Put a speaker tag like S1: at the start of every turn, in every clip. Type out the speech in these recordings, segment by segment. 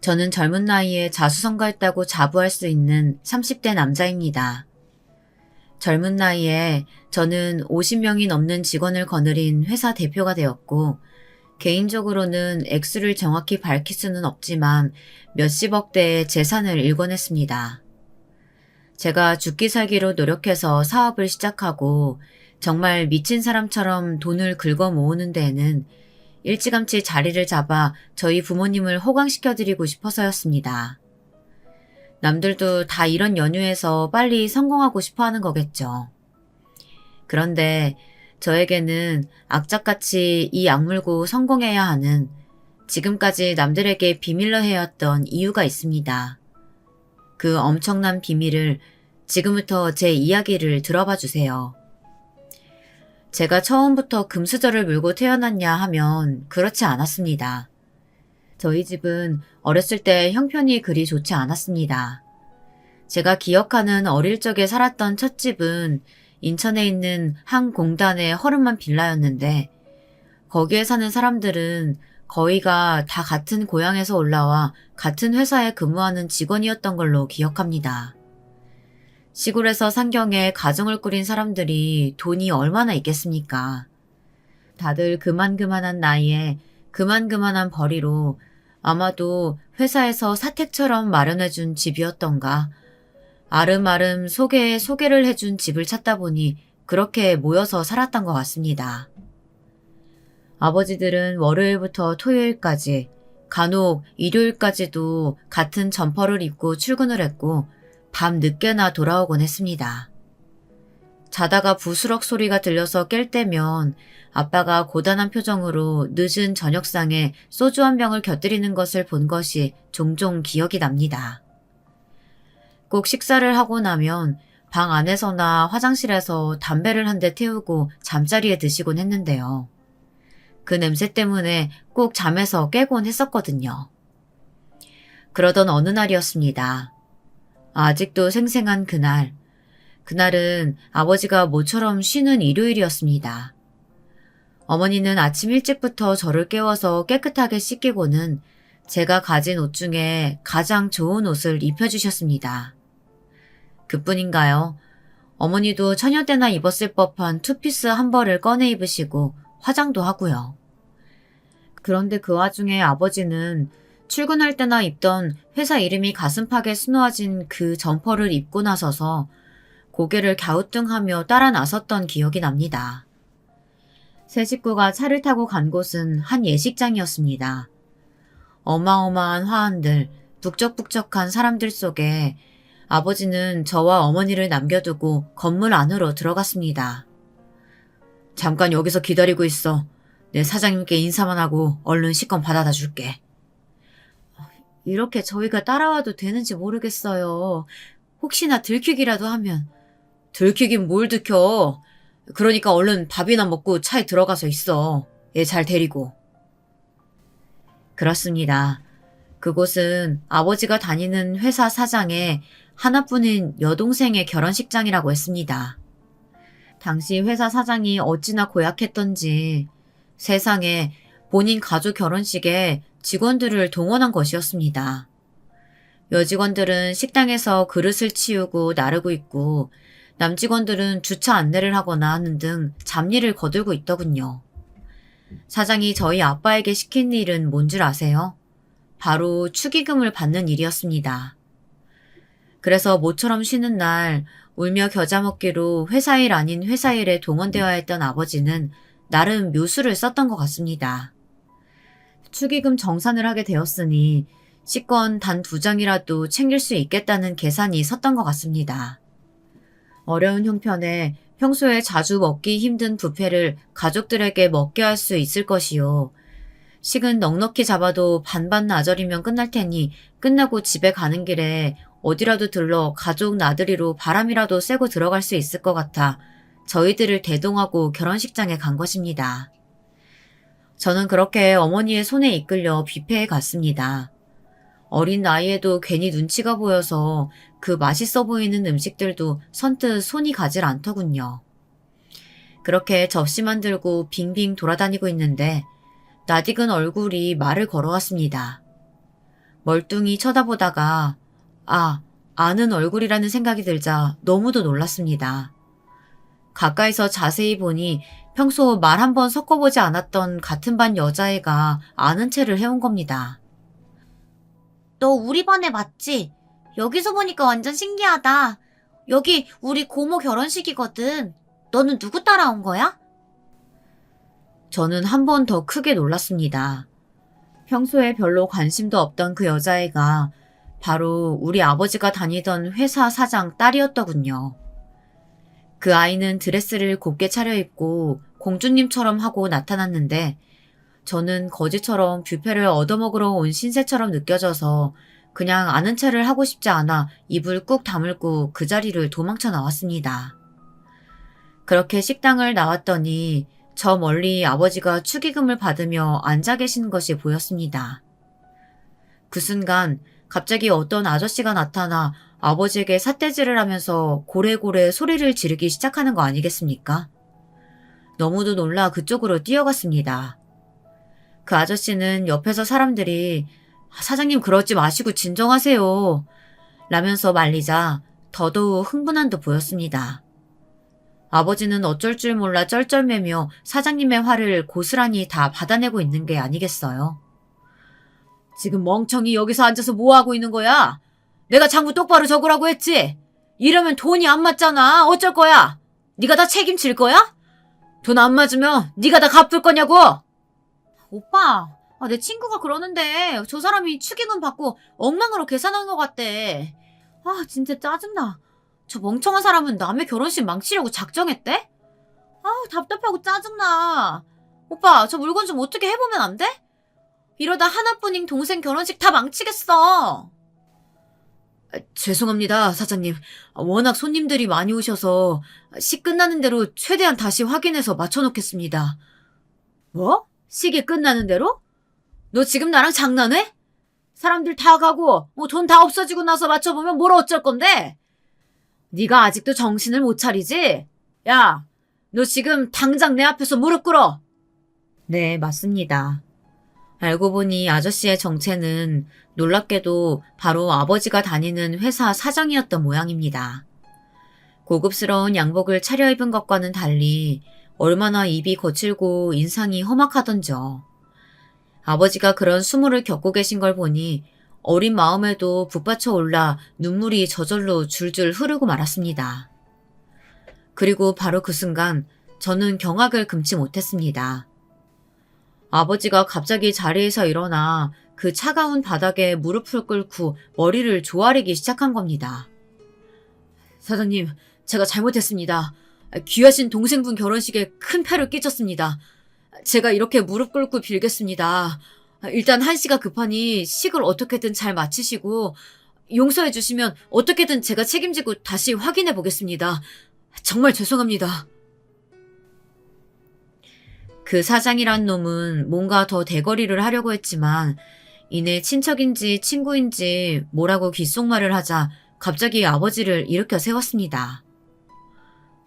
S1: 저는 젊은 나이에 자수성가했다고 자부할 수 있는 30대 남자입니다. 젊은 나이에 저는 50명이 넘는 직원을 거느린 회사 대표가 되었고, 개인적으로는 액수를 정확히 밝힐 수는 없지만 몇십억 대의 재산을 일궈냈습니다. 제가 죽기 살기로 노력해서 사업을 시작하고 정말 미친 사람처럼 돈을 긁어 모으는 데에는 일찌감치 자리를 잡아 저희 부모님을 호강시켜드리고 싶어서였습니다. 남들도 다 이런 연유에서 빨리 성공하고 싶어 하는 거겠죠. 그런데 저에게는 악착같이 이 악물고 성공해야 하는, 지금까지 남들에게 비밀로 해왔던 이유가 있습니다. 그 엄청난 비밀을 지금부터 제 이야기를 들어봐 주세요. 제가 처음부터 금수저를 물고 태어났냐 하면 그렇지 않았습니다. 저희 집은 어렸을 때 형편이 그리 좋지 않았습니다. 제가 기억하는 어릴 적에 살았던 첫 집은 인천에 있는 한 공단의 허름한 빌라였는데, 거기에 사는 사람들은 거의가 다 같은 고향에서 올라와 같은 회사에 근무하는 직원이었던 걸로 기억합니다. 시골에서 상경에 가정을 꾸린 사람들이 돈이 얼마나 있겠습니까? 다들 그만한 나이에 그만한 벌이로 아마도 회사에서 사택처럼 마련해준 집이었던가, 아름아름 소개를 해준 집을 찾다 보니 그렇게 모여서 살았던 것 같습니다. 아버지들은 월요일부터 토요일까지, 간혹 일요일까지도 같은 점퍼를 입고 출근을 했고 밤 늦게나 돌아오곤 했습니다. 자다가 부스럭 소리가 들려서 깰 때면 아빠가 고단한 표정으로 늦은 저녁상에 소주 한 병을 곁들이는 것을 본 것이 종종 기억이 납니다. 꼭 식사를 하고 나면 방 안에서나 화장실에서 담배를 한 대 태우고 잠자리에 드시곤 했는데요. 그 냄새 때문에 꼭 잠에서 깨곤 했었거든요. 그러던 어느 날이었습니다. 아직도 생생한 그날. 그날은 아버지가 모처럼 쉬는 일요일이었습니다. 어머니는 아침 일찍부터 저를 깨워서 깨끗하게 씻기고는 제가 가진 옷 중에 가장 좋은 옷을 입혀주셨습니다. 그뿐인가요? 어머니도 처녀 때나 입었을 법한 투피스 한 벌을 꺼내 입으시고 화장도 하고요. 그런데 그 와중에 아버지는 출근할 때나 입던 회사 이름이 가슴팍에 수놓아진 그 점퍼를 입고 나서서 고개를 갸우뚱하며 따라 나섰던 기억이 납니다. 세 식구가 차를 타고 간 곳은 한 예식장이었습니다. 어마어마한 화환들, 북적북적한 사람들 속에 아버지는 저와 어머니를 남겨두고 건물 안으로 들어갔습니다. 잠깐 여기서 기다리고 있어. 내 사장님께 인사만 하고 얼른 식권 받아다 줄게. 이렇게 저희가 따라와도 되는지 모르겠어요. 혹시나 들키기라도 하면. 들키긴 뭘 들켜. 그러니까 얼른 밥이나 먹고 차에 들어가서 있어. 얘 잘 데리고. 그렇습니다. 그곳은 아버지가 다니는 회사 사장의 하나뿐인 여동생의 결혼식장이라고 했습니다. 당시 회사 사장이 어찌나 고약했던지 세상에 본인 가족 결혼식에 직원들을 동원한 것이었습니다. 여직원들은 식당에서 그릇을 치우고 나르고 있고 남직원들은 주차 안내를 하거나 하는 등 잡일을 거들고 있더군요. 사장이 저희 아빠에게 시킨 일은 뭔 줄 아세요? 바로 축의금을 받는 일이었습니다. 그래서 모처럼 쉬는 날 울며 겨자 먹기로 회사 일 아닌 회사 일에 동원되어야 했던 아버지는 나름 묘수를 썼던 것 같습니다. 축의금 정산을 하게 되었으니 식권 단 2장이라도 챙길 수 있겠다는 계산이 섰던 것 같습니다. 어려운 형편에 평소에 자주 먹기 힘든 뷔페를 가족들에게 먹게 할 수 있을 것이요. 식은 넉넉히 잡아도 반반 나절이면 끝날 테니 끝나고 집에 가는 길에 어디라도 들러 가족 나들이로 바람이라도 쐬고 들어갈 수 있을 것 같아 저희들을 대동하고 결혼식장에 간 것입니다. 저는 그렇게 어머니의 손에 이끌려 뷔페에 갔습니다. 어린 나이에도 괜히 눈치가 보여서 그 맛있어 보이는 음식들도 선뜻 손이 가질 않더군요. 그렇게 접시만 들고 빙빙 돌아다니고 있는데 낯익은 얼굴이 말을 걸어왔습니다. 멀뚱히 쳐다보다가 아는 얼굴이라는 생각이 들자 너무도 놀랐습니다. 가까이서 자세히 보니 평소 말 한 번 섞어보지 않았던 같은 반 여자애가 아는 체를 해온 겁니다. 너 우리 반에 맞지? 여기서 보니까 완전 신기하다. 여기 우리 고모 결혼식이거든. 너는 누구 따라온 거야? 저는 한 번 더 크게 놀랐습니다. 평소에 별로 관심도 없던 그 여자애가 바로 우리 아버지가 다니던 회사 사장 딸이었더군요. 그 아이는 드레스를 곱게 차려입고 공주님처럼 하고 나타났는데 저는 거지처럼 뷔페를 얻어먹으러 온 신세처럼 느껴져서 그냥 아는 체를 하고 싶지 않아 입을 꾹 다물고 그 자리를 도망쳐 나왔습니다. 그렇게 식당을 나왔더니 저 멀리 아버지가 축의금을 받으며 앉아 계신 것이 보였습니다. 그 순간 갑자기 어떤 아저씨가 나타나 아버지에게 삿대질을 하면서 고래고래 소리를 지르기 시작하는 거 아니겠습니까? 너무도 놀라 그쪽으로 뛰어갔습니다. 그 아저씨는 옆에서 사람들이 사장님 그러지 마시고 진정하세요 라면서 말리자 더더욱 흥분한 듯 보였습니다. 아버지는 어쩔 줄 몰라 쩔쩔매며 사장님의 화를 고스란히 다 받아내고 있는 게 아니겠어요. 지금 멍청이 여기서 앉아서 뭐하고 있는 거야? 내가 장부 똑바로 적으라고 했지? 이러면 돈이 안 맞잖아. 어쩔 거야? 네가 다 책임질 거야? 돈 안 맞으면 네가 다 갚을 거냐고? 오빠, 내 친구가 그러는데 저 사람이 축의금 받고 엉망으로 계산한 것 같대. 진짜 짜증나. 저 멍청한 사람은 남의 결혼식 망치려고 작정했대? 답답하고 짜증나. 오빠, 저 물건 좀 어떻게 해보면 안 돼? 이러다 하나뿐인 동생 결혼식 다 망치겠어. 죄송합니다, 사장님. 워낙 손님들이 많이 오셔서 식 끝나는 대로 최대한 다시 확인해서 맞춰놓겠습니다. 뭐? 식이 끝나는 대로? 너 지금 나랑 장난해? 사람들 다 가고 돈 다 없어지고 나서 맞춰보면 뭘 어쩔 건데? 네가 아직도 정신을 못 차리지? 야, 너 지금 당장 내 앞에서 무릎 꿇어. 네, 맞습니다. 알고 보니 아저씨의 정체는 놀랍게도 바로 아버지가 다니는 회사 사장이었던 모양입니다. 고급스러운 양복을 차려입은 것과는 달리 얼마나 입이 거칠고 인상이 험악하던져. 아버지가 그런 수모를 겪고 계신 걸 보니 어린 마음에도 북받쳐 올라 눈물이 저절로 줄줄 흐르고 말았습니다. 그리고 바로 그 순간 저는 경악을 금치 못했습니다. 아버지가 갑자기 자리에서 일어나 그 차가운 바닥에 무릎을 꿇고 머리를 조아리기 시작한 겁니다. 사장님, 제가 잘못했습니다. 귀하신 동생분 결혼식에 큰 폐를 끼쳤습니다. 제가 이렇게 무릎 꿇고 빌겠습니다. 일단 한시가 급하니 식을 어떻게든 잘 마치시고 용서해 주시면 어떻게든 제가 책임지고 다시 확인해 보겠습니다. 정말 죄송합니다. 그 사장이란 놈은 뭔가 더 대거리를 하려고 했지만 이내 친척인지 친구인지 뭐라고 귓속말을 하자 갑자기 아버지를 일으켜 세웠습니다.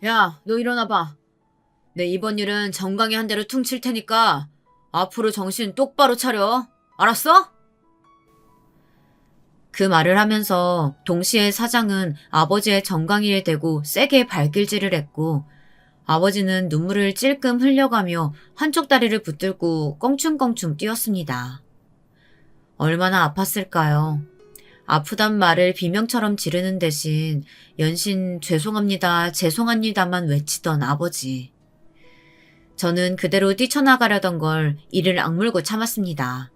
S1: 야, 너 일어나봐. 내 이번 일은 정강이 한 대로 퉁칠 테니까 앞으로 정신 똑바로 차려. 알았어? 그 말을 하면서 동시에 사장은 아버지의 정강이를 대고 세게 발길질을 했고 아버지는 눈물을 찔끔 흘려가며 한쪽 다리를 붙들고 껑충껑충 뛰었습니다. 얼마나 아팠을까요? 아프단 말을 비명처럼 지르는 대신 연신 죄송합니다, 죄송합니다만 외치던 아버지. 저는 그대로 뛰쳐나가려던 걸 이를 악물고 참았습니다.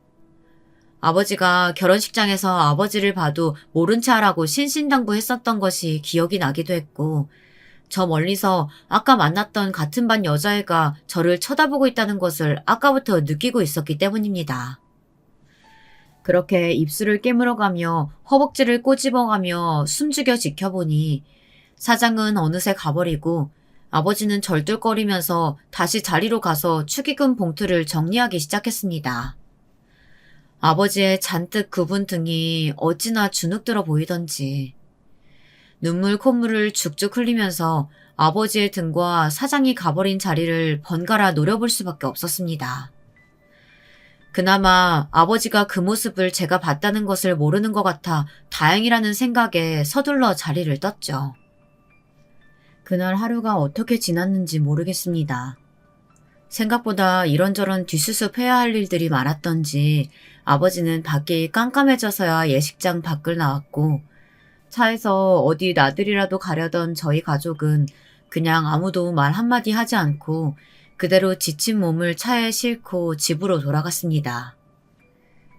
S1: 아버지가 결혼식장에서 아버지를 봐도 모른 체 하라고 신신당부했었던 것이 기억이 나기도 했고 저 멀리서 아까 만났던 같은 반 여자애가 저를 쳐다보고 있다는 것을 아까부터 느끼고 있었기 때문입니다. 그렇게 입술을 깨물어가며 허벅지를 꼬집어가며 숨죽여 지켜보니 사장은 어느새 가버리고 아버지는 절뚝거리면서 다시 자리로 가서 축의금 봉투를 정리하기 시작했습니다. 아버지의 잔뜩 굽은 등이 어찌나 주눅들어 보이던지 눈물 콧물을 죽죽 흘리면서 아버지의 등과 사장이 가버린 자리를 번갈아 노려볼 수밖에 없었습니다. 그나마 아버지가 그 모습을 제가 봤다는 것을 모르는 것 같아 다행이라는 생각에 서둘러 자리를 떴죠. 그날 하루가 어떻게 지났는지 모르겠습니다. 생각보다 이런저런 뒷수습해야 할 일들이 많았던지 아버지는 밖이 깜깜해져서야 예식장 밖을 나왔고 차에서 어디 나들이라도 가려던 저희 가족은 그냥 아무도 말 한마디 하지 않고 그대로 지친 몸을 차에 싣고 집으로 돌아갔습니다.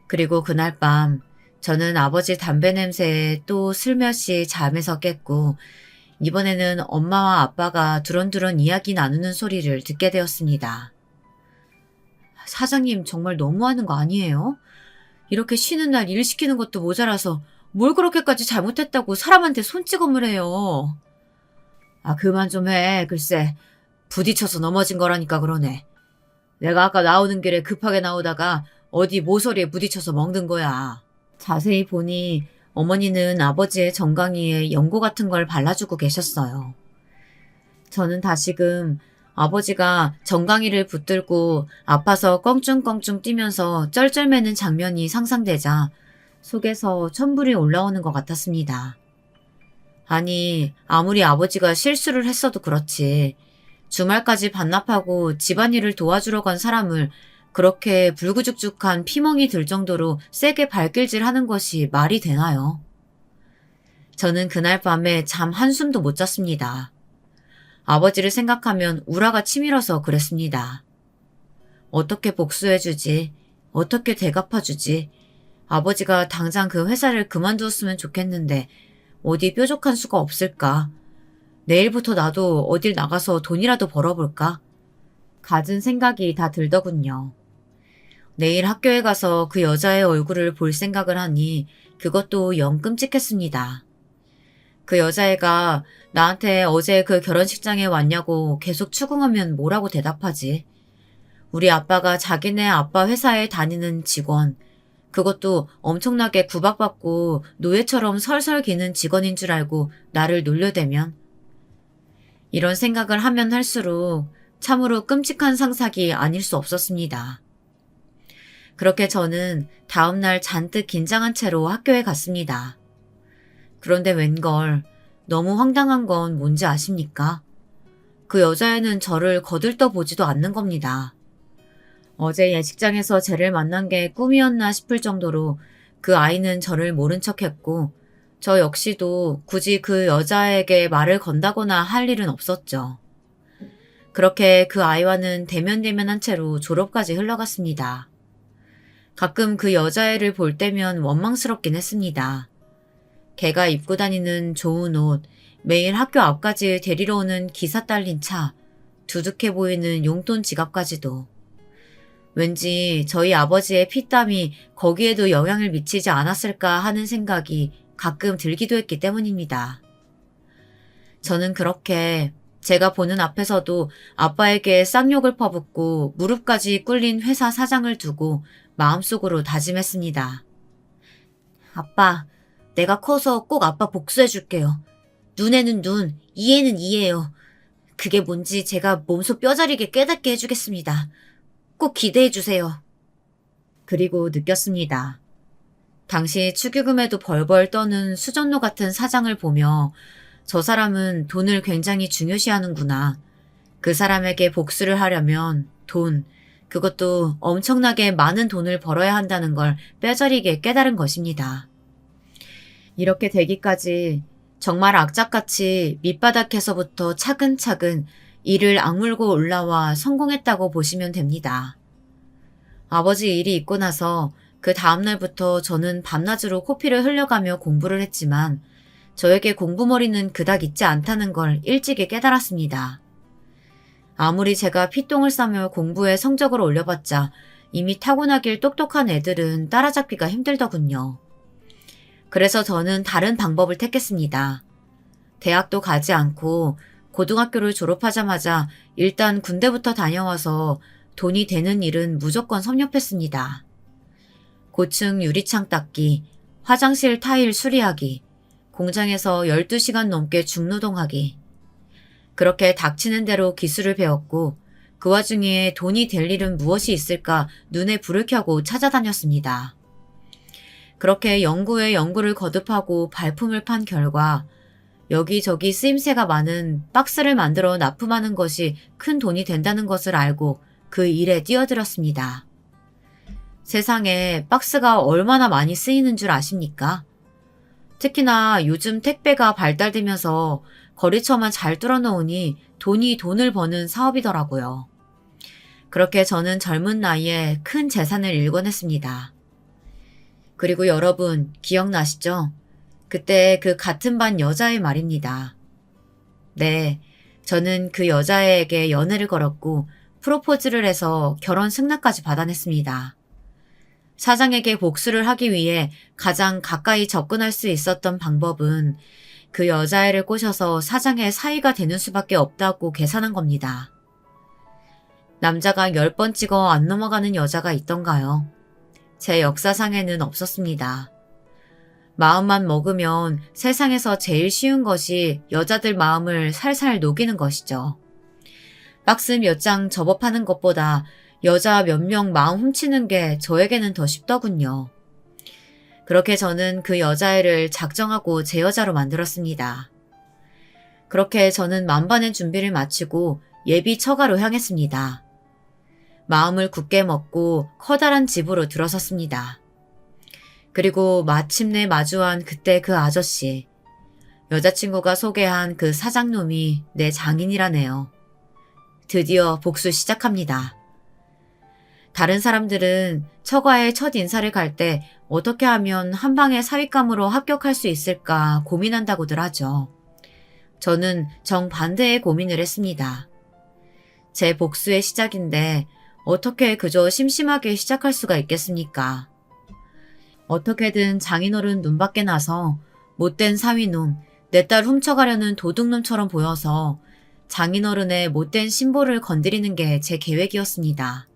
S1: 그리고 그날 밤 저는 아버지 담배 냄새에 또 슬며시 잠에서 깼고 이번에는 엄마와 아빠가 두런두런 이야기 나누는 소리를 듣게 되었습니다. 사장님 정말 너무하는 거 아니에요? 이렇게 쉬는 날 일 시키는 것도 모자라서 뭘 그렇게까지 잘못했다고 사람한테 손찌검을 해요. 아, 그만 좀 해. 글쎄, 부딪혀서 넘어진 거라니까 그러네. 내가 아까 나오는 길에 급하게 나오다가 어디 모서리에 부딪혀서 먹는 거야. 자세히 보니 어머니는 아버지의 정강이에 연고 같은 걸 발라주고 계셨어요. 저는 다시금 아버지가 정강이를 붙들고 아파서 껑충껑충 뛰면서 쩔쩔매는 장면이 상상되자 속에서 천불이 올라오는 것 같았습니다. 아니, 아무리 아버지가 실수를 했어도 그렇지. 주말까지 반납하고 집안일을 도와주러 간 사람을 그렇게 불구죽죽한 피멍이 들 정도로 세게 발길질하는 것이 말이 되나요? 저는 그날 밤에 잠 한숨도 못 잤습니다. 아버지를 생각하면 우라가 치밀어서 그랬습니다. 어떻게 복수해주지? 어떻게 대갚아주지? 아버지가 당장 그 회사를 그만두었으면 좋겠는데 어디 뾰족한 수가 없을까? 내일부터 나도 어딜 나가서 돈이라도 벌어볼까? 갖은 생각이 다 들더군요. 내일 학교에 가서 그 여자의 얼굴을 볼 생각을 하니 그것도 영 끔찍했습니다. 그 여자애가 나한테 어제 그 결혼식장에 왔냐고 계속 추궁하면 뭐라고 대답하지? 우리 아빠가 자기네 아빠 회사에 다니는 직원, 그것도 엄청나게 구박받고 노예처럼 설설 기는 직원인 줄 알고 나를 놀려대면? 이런 생각을 하면 할수록 참으로 끔찍한 상상이 아닐 수 없었습니다. 그렇게 저는 다음날 잔뜩 긴장한 채로 학교에 갔습니다. 그런데 웬걸 너무 황당한 건 뭔지 아십니까? 그 여자애는 저를 거들떠 보지도 않는 겁니다. 어제 예식장에서 쟤를 만난 게 꿈이었나 싶을 정도로 그 아이는 저를 모른 척했고 저 역시도 굳이 그 여자에게 말을 건다거나 할 일은 없었죠. 그렇게 그 아이와는 대면대면한 채로 졸업까지 흘러갔습니다. 가끔 그 여자애를 볼 때면 원망스럽긴 했습니다. 걔가 입고 다니는 좋은 옷, 매일 학교 앞까지 데리러 오는 기사 딸린 차, 두둑해 보이는 용돈 지갑까지도. 왠지 저희 아버지의 피땀이 거기에도 영향을 미치지 않았을까 하는 생각이 가끔 들기도 했기 때문입니다. 저는 그렇게 제가 보는 앞에서도 아빠에게 쌍욕을 퍼붓고 무릎까지 꿇린 회사 사장을 두고 마음속으로 다짐했습니다. 아빠, 내가 커서 꼭 아빠 복수해줄게요. 눈에는 눈, 이에는 이예요. 그게 뭔지 제가 몸소 뼈저리게 깨닫게 해주겠습니다. 꼭 기대해주세요. 그리고 느꼈습니다. 당시 축의금에도 벌벌 떠는 수전노 같은 사장을 보며 저 사람은 돈을 굉장히 중요시하는구나. 그 사람에게 복수를 하려면 돈, 그것도 엄청나게 많은 돈을 벌어야 한다는 걸 뼈저리게 깨달은 것입니다. 이렇게 되기까지 정말 악착같이 밑바닥에서부터 차근차근 이를 악물고 올라와 성공했다고 보시면 됩니다. 아버지 일이 있고 나서 그 다음날부터 저는 밤낮으로 코피를 흘려가며 공부를 했지만 저에게 공부머리는 그닥 있지 않다는 걸 일찍이 깨달았습니다. 아무리 제가 피똥을 싸며 공부에 성적을 올려봤자 이미 타고나길 똑똑한 애들은 따라잡기가 힘들더군요. 그래서 저는 다른 방법을 택했습니다. 대학도 가지 않고 고등학교를 졸업하자마자 일단 군대부터 다녀와서 돈이 되는 일은 무조건 섭렵했습니다. 고층 유리창 닦기, 화장실 타일 수리하기, 공장에서 12시간 넘게 중노동하기. 그렇게 닥치는 대로 기술을 배웠고 그 와중에 돈이 될 일은 무엇이 있을까 눈에 불을 켜고 찾아다녔습니다. 그렇게 연구에 연구를 거듭하고 발품을 판 결과 여기저기 쓰임새가 많은 박스를 만들어 납품하는 것이 큰 돈이 된다는 것을 알고 그 일에 뛰어들었습니다. 세상에 박스가 얼마나 많이 쓰이는 줄 아십니까? 특히나 요즘 택배가 발달되면서 거래처만 잘 뚫어놓으니 돈이 돈을 버는 사업이더라고요. 그렇게 저는 젊은 나이에 큰 재산을 일궈냈습니다. 그리고 여러분 기억나시죠? 그때 그 같은 반 여자의 말입니다. 네, 저는 그 여자에게 연애를 걸었고 프로포즈를 해서 결혼 승낙까지 받아냈습니다. 사장에게 복수를 하기 위해 가장 가까이 접근할 수 있었던 방법은 그 여자애를 꼬셔서 사장의 사위가 되는 수밖에 없다고 계산한 겁니다. 남자가 10번 찍어 안 넘어가는 여자가 있던가요? 제 역사상에는 없었습니다. 마음만 먹으면 세상에서 제일 쉬운 것이 여자들 마음을 살살 녹이는 것이죠. 박스 몇 장 접어 파는 것보다 여자 몇 명 마음 훔치는 게 저에게는 더 쉽더군요. 그렇게 저는 그 여자애를 작정하고 제 여자로 만들었습니다. 그렇게 저는 만반의 준비를 마치고 예비 처가로 향했습니다. 마음을 굳게 먹고 커다란 집으로 들어섰습니다. 그리고 마침내 마주한 그때 그 아저씨, 여자친구가 소개한 그 사장놈이 내 장인이라네요. 드디어 복수 시작합니다. 다른 사람들은 처가에 첫 인사를 갈 때 어떻게 하면 한 방에 사윗감으로 합격할 수 있을까 고민한다고들 하죠. 저는 정반대의 고민을 했습니다. 제 복수의 시작인데 어떻게 그저 심심하게 시작할 수가 있겠습니까? 어떻게든 장인어른 눈밖에 나서 못된 사위놈, 내 딸 훔쳐가려는 도둑놈처럼 보여서 장인어른의 못된 신보를 건드리는 게 제 계획이었습니다.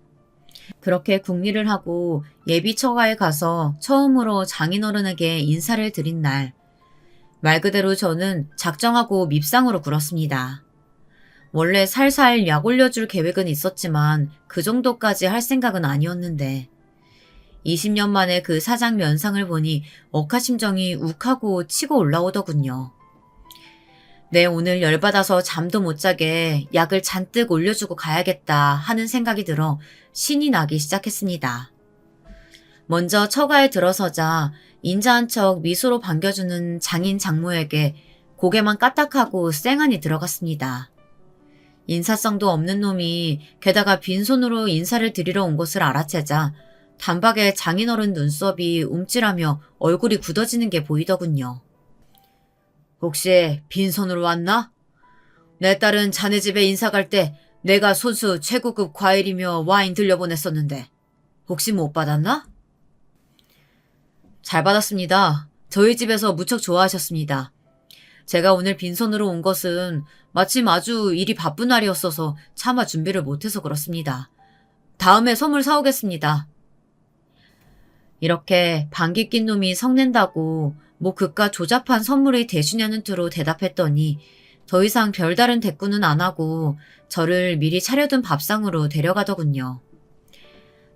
S1: 그렇게 궁리를 하고 예비 처가에 가서 처음으로 장인어른에게 인사를 드린 날, 말 그대로 저는 작정하고 밉상으로 굴었습니다. 원래 살살 약 올려줄 계획은 있었지만 그 정도까지 할 생각은 아니었는데 20년 만에 그 사장 면상을 보니 억하심정이 욱하고 치고 올라오더군요. 내 오늘 열받아서 잠도 못 자게 약을 잔뜩 올려주고 가야겠다 하는 생각이 들어 신이 나기 시작했습니다. 먼저 처가에 들어서자 인자한 척 미소로 반겨주는 장인 장모에게 고개만 까딱하고 쌩하니 들어갔습니다. 인사성도 없는 놈이 게다가 빈손으로 인사를 드리러 온 것을 알아채자 단박에 장인어른 눈썹이 움찔하며 얼굴이 굳어지는 게 보이더군요. 혹시 빈손으로 왔나? 내 딸은 자네 집에 인사 갈 때 내가 손수 최고급 과일이며 와인 들려보냈었는데 혹시 못 받았나? 잘 받았습니다. 저희 집에서 무척 좋아하셨습니다. 제가 오늘 빈손으로 온 것은 마침 아주 일이 바쁜 날이었어서 차마 준비를 못해서 그렇습니다. 다음에 선물 사오겠습니다. 이렇게 방귀 낀 놈이 성낸다고 뭐 그깟 조잡한 선물이 되주냐는 투로 대답했더니 더 이상 별다른 대꾸는 안 하고 저를 미리 차려둔 밥상으로 데려가더군요.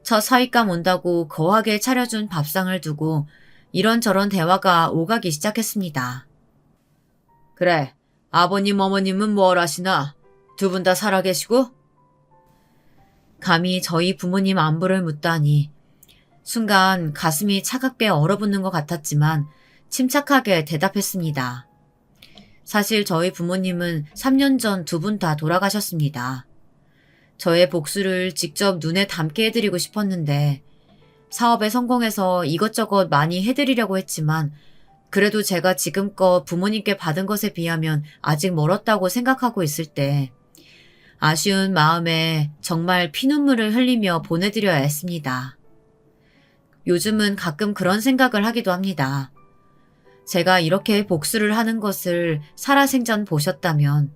S1: 첫 사윗감 온다고 거하게 차려준 밥상을 두고 이런저런 대화가 오가기 시작했습니다. 그래, 아버님 어머님은 뭘 하시나? 두 분 다 살아계시고? 감히 저희 부모님 안부를 묻다니 순간 가슴이 차갑게 얼어붙는 것 같았지만 침착하게 대답했습니다. 사실 저희 부모님은 3년 전 두 분 다 돌아가셨습니다. 저의 복수를 직접 눈에 담게 해드리고 싶었는데 사업에 성공해서 이것저것 많이 해드리려고 했지만 그래도 제가 지금껏 부모님께 받은 것에 비하면 아직 멀었다고 생각하고 있을 때 아쉬운 마음에 정말 피눈물을 흘리며 보내드려야 했습니다. 요즘은 가끔 그런 생각을 하기도 합니다. 제가 이렇게 복수를 하는 것을 살아생전 보셨다면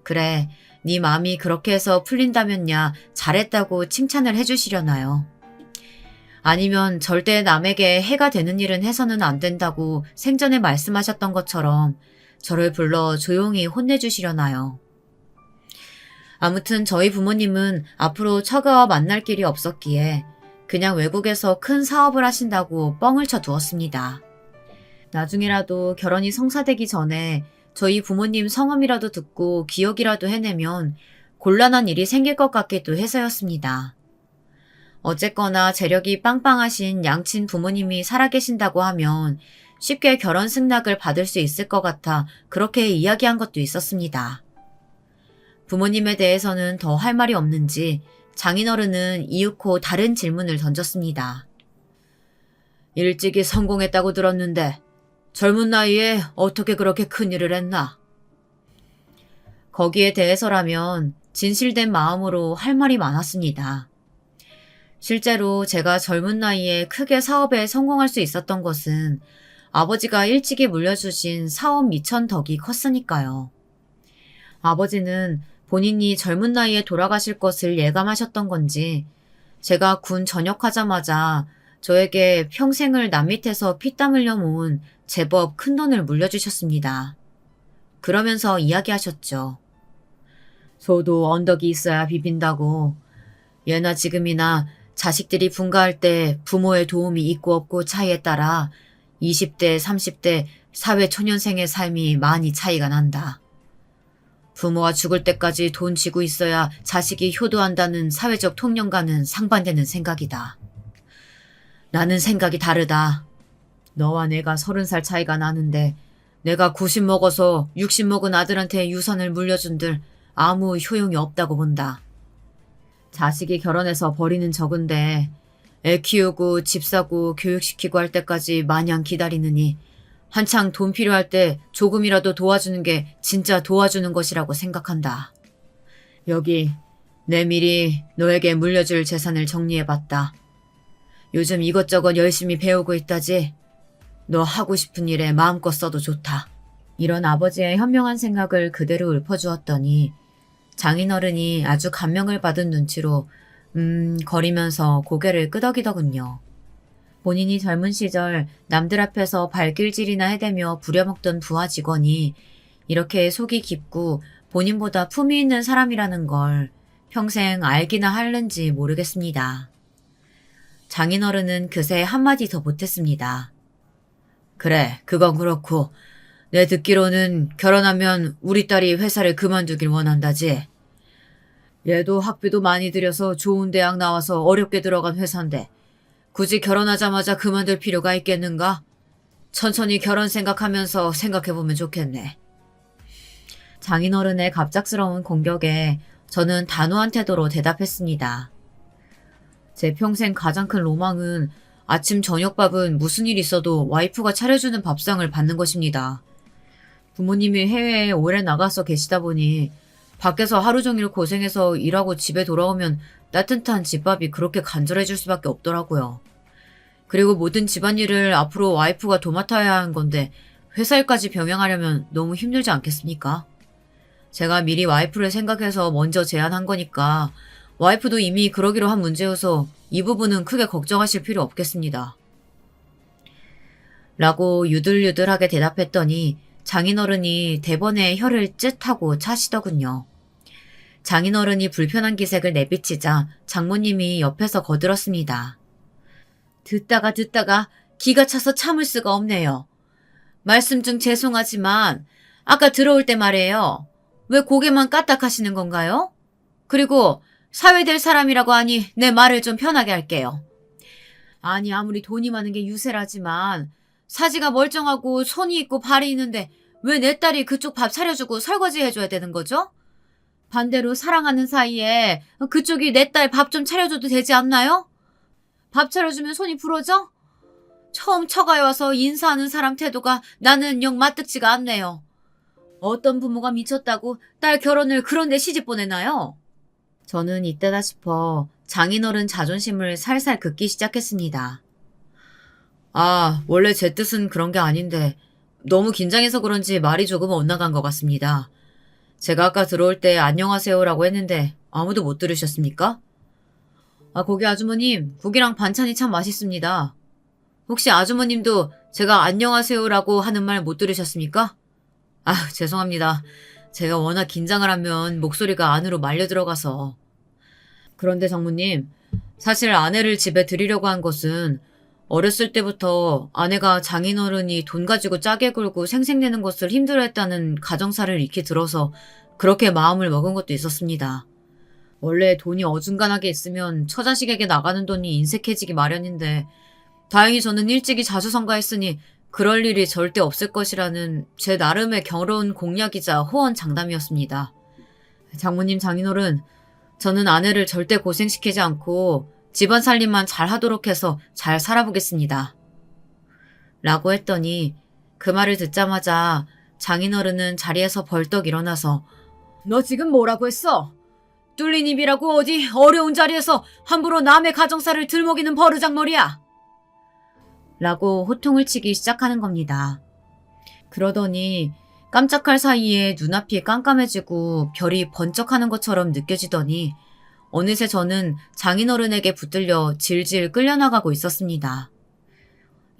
S1: 그래, 네 마음이 그렇게 해서 풀린다면야 잘했다고 칭찬을 해주시려나요? 아니면 절대 남에게 해가 되는 일은 해서는 안 된다고 생전에 말씀하셨던 것처럼 저를 불러 조용히 혼내주시려나요? 아무튼 저희 부모님은 앞으로 처가와 만날 길이 없었기에 그냥 외국에서 큰 사업을 하신다고 뻥을 쳐 두었습니다. 나중에라도 결혼이 성사되기 전에 저희 부모님 성함이라도 듣고 기억이라도 해내면 곤란한 일이 생길 것 같기도 해서였습니다. 어쨌거나 재력이 빵빵하신 양친 부모님이 살아계신다고 하면 쉽게 결혼 승낙을 받을 수 있을 것 같아 그렇게 이야기한 것도 있었습니다. 부모님에 대해서는 더 할 말이 없는지 장인어른은 이윽고 다른 질문을 던졌습니다. 일찍이 성공했다고 들었는데 젊은 나이에 어떻게 그렇게 큰일을 했나? 거기에 대해서라면 진실된 마음으로 할 말이 많았습니다. 실제로 제가 젊은 나이에 크게 사업에 성공할 수 있었던 것은 아버지가 일찍이 물려주신 사업 미천 덕이 컸으니까요. 아버지는 본인이 젊은 나이에 돌아가실 것을 예감하셨던 건지 제가 군 전역하자마자 저에게 평생을 남 밑에서 피땀 흘려 모은 제법 큰돈을 물려주셨습니다. 그러면서 이야기하셨죠. 소도 언덕이 있어야 비빈다고. 예나 지금이나 자식들이 분가할 때 부모의 도움이 있고 없고 차이에 따라 20대, 30대 사회초년생의 삶이 많이 차이가 난다. 부모가 죽을 때까지 돈 쥐고 있어야 자식이 효도한다는 사회적 통념과는 상반되는 생각이다. 나는 생각이 다르다. 너와 내가 30살 차이가 나는데 내가 90 먹어서 60 먹은 아들한테 유산을 물려준들 아무 효용이 없다고 본다. 자식이 결혼해서 버리는 적은데 애 키우고 집 사고 교육시키고 할 때까지 마냥 기다리느니 한창 돈 필요할 때 조금이라도 도와주는 게 진짜 도와주는 것이라고 생각한다. 여기 내 미리 너에게 물려줄 재산을 정리해봤다. 요즘 이것저것 열심히 배우고 있다지. 너 하고 싶은 일에 마음껏 써도 좋다. 이런 아버지의 현명한 생각을 그대로 읊어주었더니 장인어른이 아주 감명을 받은 눈치로 거리면서 고개를 끄덕이더군요. 본인이 젊은 시절 남들 앞에서 발길질이나 해대며 부려먹던 부하 직원이 이렇게 속이 깊고 본인보다 품위 있는 사람이라는 걸 평생 알기나 할는지 모르겠습니다. 장인어른은 그새 한마디 더 보탰습니다. 그래, 그건 그렇고 내 듣기로는 결혼하면 우리 딸이 회사를 그만두길 원한다지. 얘도 학비도 많이 들여서 좋은 대학 나와서 어렵게 들어간 회사인데 굳이 결혼하자마자 그만둘 필요가 있겠는가? 천천히 결혼 생각하면서 생각해보면 좋겠네. 장인어른의 갑작스러운 공격에 저는 단호한 태도로 대답했습니다. 제 평생 가장 큰 로망은 아침 저녁밥은 무슨 일 있어도 와이프가 차려주는 밥상을 받는 것입니다. 부모님이 해외에 오래 나가서 계시다 보니 밖에서 하루 종일 고생해서 일하고 집에 돌아오면 따뜻한 집밥이 그렇게 간절해질 수밖에 없더라고요. 그리고 모든 집안일을 앞으로 와이프가 도맡아야 하는 건데 회사 일까지 병행하려면 너무 힘들지 않겠습니까? 제가 미리 와이프를 생각해서 먼저 제안한 거니까 와이프도 이미 그러기로 한 문제여서 이 부분은 크게 걱정하실 필요 없겠습니다. 라고 유들유들하게 대답했더니 장인어른이 대번에 혀를 쯧하고 차시더군요. 장인어른이 불편한 기색을 내비치자 장모님이 옆에서 거들었습니다. 듣다가 기가 차서 참을 수가 없네요. 말씀 중 죄송하지만 아까 들어올 때 말이에요. 왜 고개만 까딱하시는 건가요? 그리고 사회될 사람이라고 하니 내 말을 좀 편하게 할게요. 아니 아무리 돈이 많은 게 유세라지만 사지가 멀쩡하고 손이 있고 발이 있는데 왜 내 딸이 그쪽 밥 차려주고 설거지 해줘야 되는 거죠? 반대로 사랑하는 사이에 그쪽이 내 딸 밥 좀 차려줘도 되지 않나요? 밥 차려주면 손이 부러져? 처음 처가에 와서 인사하는 사람 태도가 나는 영 맞득지가 않네요. 어떤 부모가 미쳤다고 딸 결혼을 그런데 시집 보내나요? 저는 이때다 싶어 장인어른 자존심을 살살 긋기 시작했습니다. 아, 원래 제 뜻은 그런 게 아닌데 너무 긴장해서 그런지 말이 조금 엇나간 것 같습니다. 제가 아까 들어올 때 안녕하세요라고 했는데 아무도 못 들으셨습니까? 아, 거기 아주머님, 국이랑 반찬이 참 맛있습니다. 혹시 아주머님도 제가 안녕하세요라고 하는 말 못 들으셨습니까? 아, 죄송합니다. 제가 워낙 긴장을 하면 목소리가 안으로 말려 들어가서. 그런데 장모님, 사실 아내를 집에 들이려고 한 것은 어렸을 때부터 아내가 장인어른이 돈 가지고 짜게 굴고 생색내는 것을 힘들어했다는 가정사를 익히 들어서 그렇게 마음을 먹은 것도 있었습니다. 원래 돈이 어중간하게 있으면 처자식에게 나가는 돈이 인색해지기 마련인데 다행히 저는 일찍이 자수성가했으니 그럴 일이 절대 없을 것이라는 제 나름의 결혼 공약이자 호언장담이었습니다. 장모님, 장인어른, 저는 아내를 절대 고생시키지 않고 집안 살림만 잘 하도록 해서 잘 살아보겠습니다. 라고 했더니 그 말을 듣자마자 장인어른은 자리에서 벌떡 일어나서 너 지금 뭐라고 했어? 뚫린 입이라고 어디 어려운 자리에서 함부로 남의 가정사를 들먹이는 버르장머리야? 라고 호통을 치기 시작하는 겁니다. 그러더니 깜짝할 사이에 눈앞이 깜깜해지고 별이 번쩍하는 것처럼 느껴지더니 어느새 저는 장인어른에게 붙들려 질질 끌려나가고 있었습니다.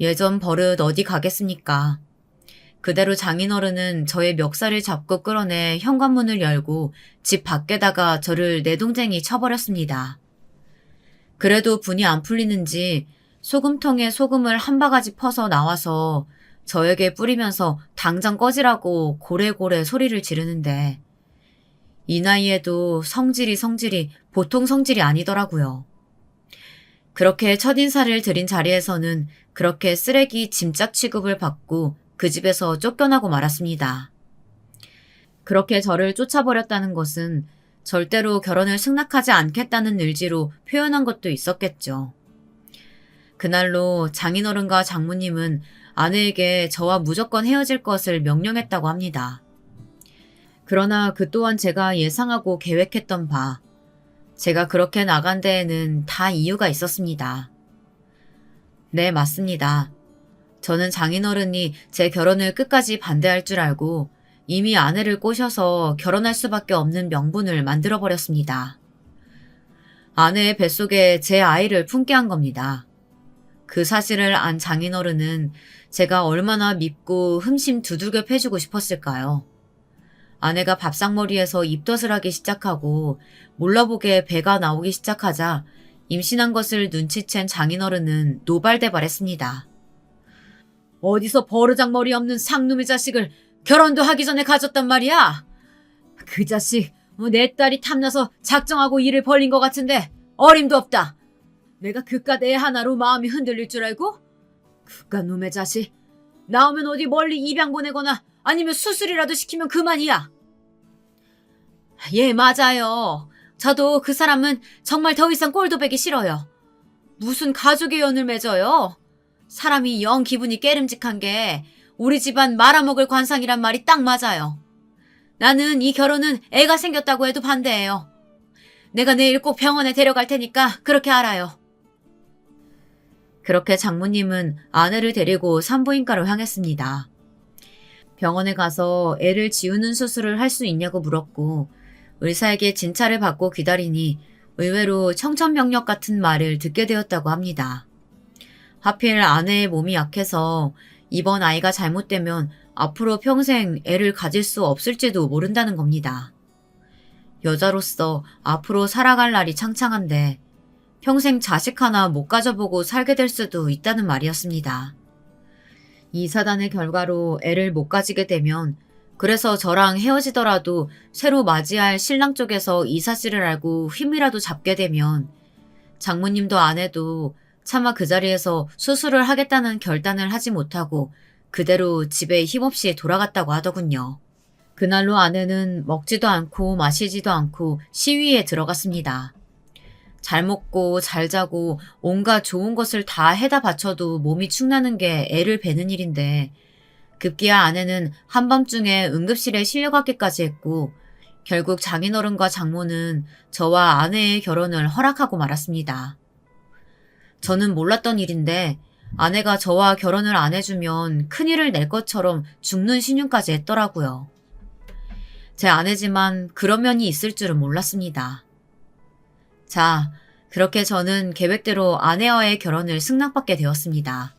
S1: 예전 버릇 어디 가겠습니까? 그대로 장인어른은 저의 멱살을 잡고 끌어내 현관문을 열고 집 밖에다가 저를 내동댕이 쳐버렸습니다. 그래도 분이 안 풀리는지 소금통에 소금을 한 바가지 퍼서 나와서 저에게 뿌리면서 당장 꺼지라고 고래고래 소리를 지르는데 이 나이에도 성질이 보통 성질이 아니더라고요. 그렇게 첫인사를 드린 자리에서는 그렇게 쓰레기 짐짝 취급을 받고 그 집에서 쫓겨나고 말았습니다. 그렇게 저를 쫓아버렸다는 것은 절대로 결혼을 승낙하지 않겠다는 의지로 표현한 것도 있었겠죠. 그날로 장인어른과 장모님은 아내에게 저와 무조건 헤어질 것을 명령했다고 합니다. 그러나 그 또한 제가 예상하고 계획했던 바, 제가 그렇게 나간 데에는 다 이유가 있었습니다. 네, 맞습니다. 저는 장인어른이 제 결혼을 끝까지 반대할 줄 알고 이미 아내를 꼬셔서 결혼할 수밖에 없는 명분을 만들어버렸습니다. 아내의 뱃속에 제 아이를 품게 한 겁니다. 그 사실을 안 장인어른은 제가 얼마나 밉고 흠심 두들겨 패주고 싶었을까요? 아내가 밥상머리에서 입덧을 하기 시작하고 몰라보게 배가 나오기 시작하자 임신한 것을 눈치챈 장인어른은 노발대발했습니다. 어디서 버르장머리 없는 상놈의 자식을 결혼도 하기 전에 가졌단 말이야? 그 자식 내 딸이 탐나서 작정하고 일을 벌린 것 같은데 어림도 없다. 내가 그깟 애 하나로 마음이 흔들릴 줄 알고? 그깟 놈의 자식. 나오면 어디 멀리 입양 보내거나 아니면 수술이라도 시키면 그만이야. 예, 맞아요. 저도 그 사람은 정말 더 이상 꼴도 보기 싫어요. 무슨 가족의 연을 맺어요? 사람이 영 기분이 깨름직한 게 우리 집안 말아먹을 관상이란 말이 딱 맞아요. 나는 이 결혼은 애가 생겼다고 해도 반대해요. 내가 내일 꼭 병원에 데려갈 테니까 그렇게 알아요. 그렇게 장모님은 아내를 데리고 산부인과로 향했습니다. 병원에 가서 애를 지우는 수술을 할 수 있냐고 물었고 의사에게 진찰을 받고 기다리니 의외로 청천벽력 같은 말을 듣게 되었다고 합니다. 하필 아내의 몸이 약해서 이번 아이가 잘못되면 앞으로 평생 애를 가질 수 없을지도 모른다는 겁니다. 여자로서 앞으로 살아갈 날이 창창한데 평생 자식 하나 못 가져보고 살게 될 수도 있다는 말이었습니다. 이 사단의 결과로 애를 못 가지게 되면 그래서 저랑 헤어지더라도 새로 맞이할 신랑 쪽에서 이 사실을 알고 힘이라도 잡게 되면 장모님도 아내도 차마 그 자리에서 수술을 하겠다는 결단을 하지 못하고 그대로 집에 힘없이 돌아갔다고 하더군요. 그날로 아내는 먹지도 않고 마시지도 않고 시위에 들어갔습니다. 잘 먹고 잘 자고 온갖 좋은 것을 다 해다 바쳐도 몸이 축나는 게 애를 베는 일인데 급기야 아내는 한밤중에 응급실에 실려가기까지 했고 결국 장인어른과 장모는 저와 아내의 결혼을 허락하고 말았습니다. 저는 몰랐던 일인데 아내가 저와 결혼을 안 해주면 큰일을 낼 것처럼 죽는 신용까지 했더라고요. 제 아내지만 그런 면이 있을 줄은 몰랐습니다. 자, 그렇게 저는 계획대로 아내와의 결혼을 승낙받게 되었습니다.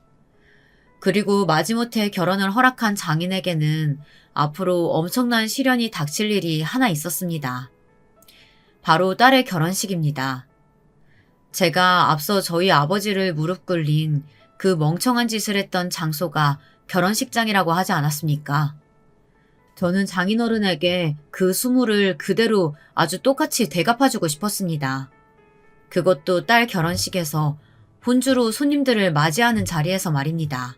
S1: 그리고 마지못해 결혼을 허락한 장인에게는 앞으로 엄청난 시련이 닥칠 일이 하나 있었습니다. 바로 딸의 결혼식입니다. 제가 앞서 저희 아버지를 무릎 꿇린 그 멍청한 짓을 했던 장소가 결혼식장이라고 하지 않았습니까? 저는 장인어른에게 그 수모를 그대로 아주 똑같이 되갚아주고 싶었습니다. 그것도 딸 결혼식에서 혼주로 손님들을 맞이하는 자리에서 말입니다.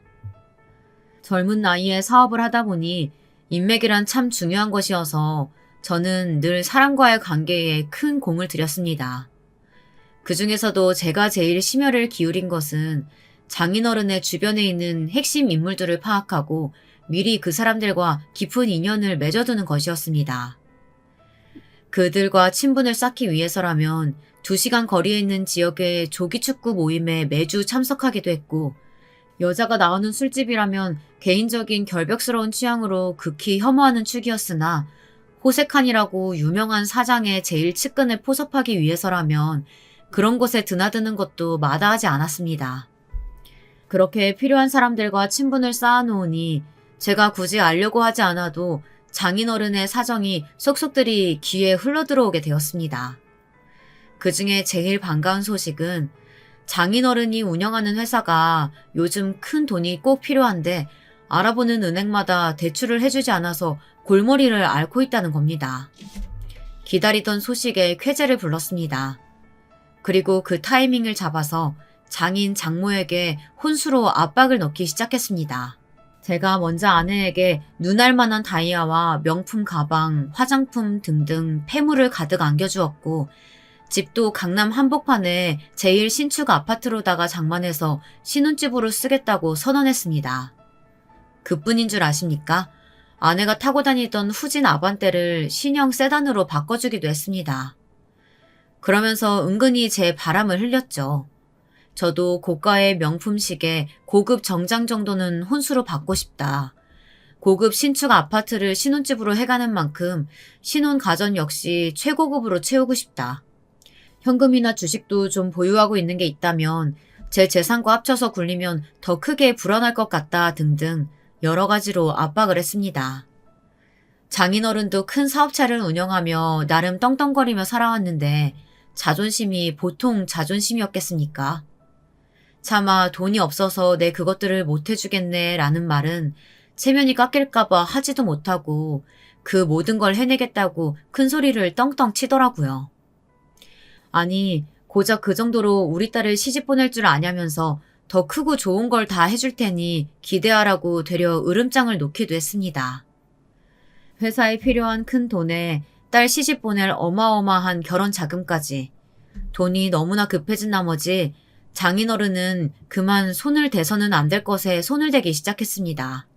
S1: 젊은 나이에 사업을 하다 보니 인맥이란 참 중요한 것이어서 저는 늘 사람과의 관계에 큰 공을 들였습니다. 그 중에서도 제가 제일 심혈을 기울인 것은 장인어른의 주변에 있는 핵심 인물들을 파악하고 미리 그 사람들과 깊은 인연을 맺어두는 것이었습니다. 그들과 친분을 쌓기 위해서라면 2시간 거리에 있는 지역의 조기축구 모임에 매주 참석하기도 했고, 여자가 나오는 술집이라면 개인적인 결벽스러운 취향으로 극히 혐오하는 축이었으나 호색한이라고 유명한 사장의 제일 측근을 포섭하기 위해서라면 그런 곳에 드나드는 것도 마다하지 않았습니다. 그렇게 필요한 사람들과 친분을 쌓아놓으니 제가 굳이 알려고 하지 않아도 장인어른의 사정이 속속들이 귀에 흘러들어오게 되었습니다. 그 중에 제일 반가운 소식은 장인어른이 운영하는 회사가 요즘 큰 돈이 꼭 필요한데 알아보는 은행마다 대출을 해주지 않아서 골머리를 앓고 있다는 겁니다. 기다리던 소식에 쾌재를 불렀습니다. 그리고 그 타이밍을 잡아서 장인 장모에게 혼수로 압박을 넣기 시작했습니다. 제가 먼저 아내에게 눈알 만한 다이아와 명품 가방, 화장품 등등 폐물을 가득 안겨주었고, 집도 강남 한복판에 제일 신축 아파트로다가 장만해서 신혼집으로 쓰겠다고 선언했습니다. 그뿐인 줄 아십니까? 아내가 타고 다니던 후진 아반떼를 신형 세단으로 바꿔주기도 했습니다. 그러면서 은근히 제 바람을 흘렸죠. 저도 고가의 명품 시계, 고급 정장 정도는 혼수로 받고 싶다. 고급 신축 아파트를 신혼집으로 해가는 만큼 신혼 가전 역시 최고급으로 채우고 싶다. 현금이나 주식도 좀 보유하고 있는 게 있다면 제 재산과 합쳐서 굴리면 더 크게 불어날 것 같다 등등 여러 가지로 압박을 했습니다. 장인어른도 큰 사업차를 운영하며 나름 떵떵거리며 살아왔는데 자존심이 보통 자존심이었겠습니까? 차마 돈이 없어서 내 그것들을 못 해주겠네 라는 말은 체면이 깎일까봐 하지도 못하고 그 모든 걸 해내겠다고 큰 소리를 떵떵 치더라고요. 아니, 고작 그 정도로 우리 딸을 시집 보낼 줄 아냐면서 더 크고 좋은 걸 다 해줄 테니 기대하라고 되려 으름장을 놓기도 했습니다. 회사에 필요한 큰 돈에 딸 시집 보낼 어마어마한 결혼 자금까지 돈이 너무나 급해진 나머지 장인어른은 그만 손을 대서는 안 될 것에 손을 대기 시작했습니다.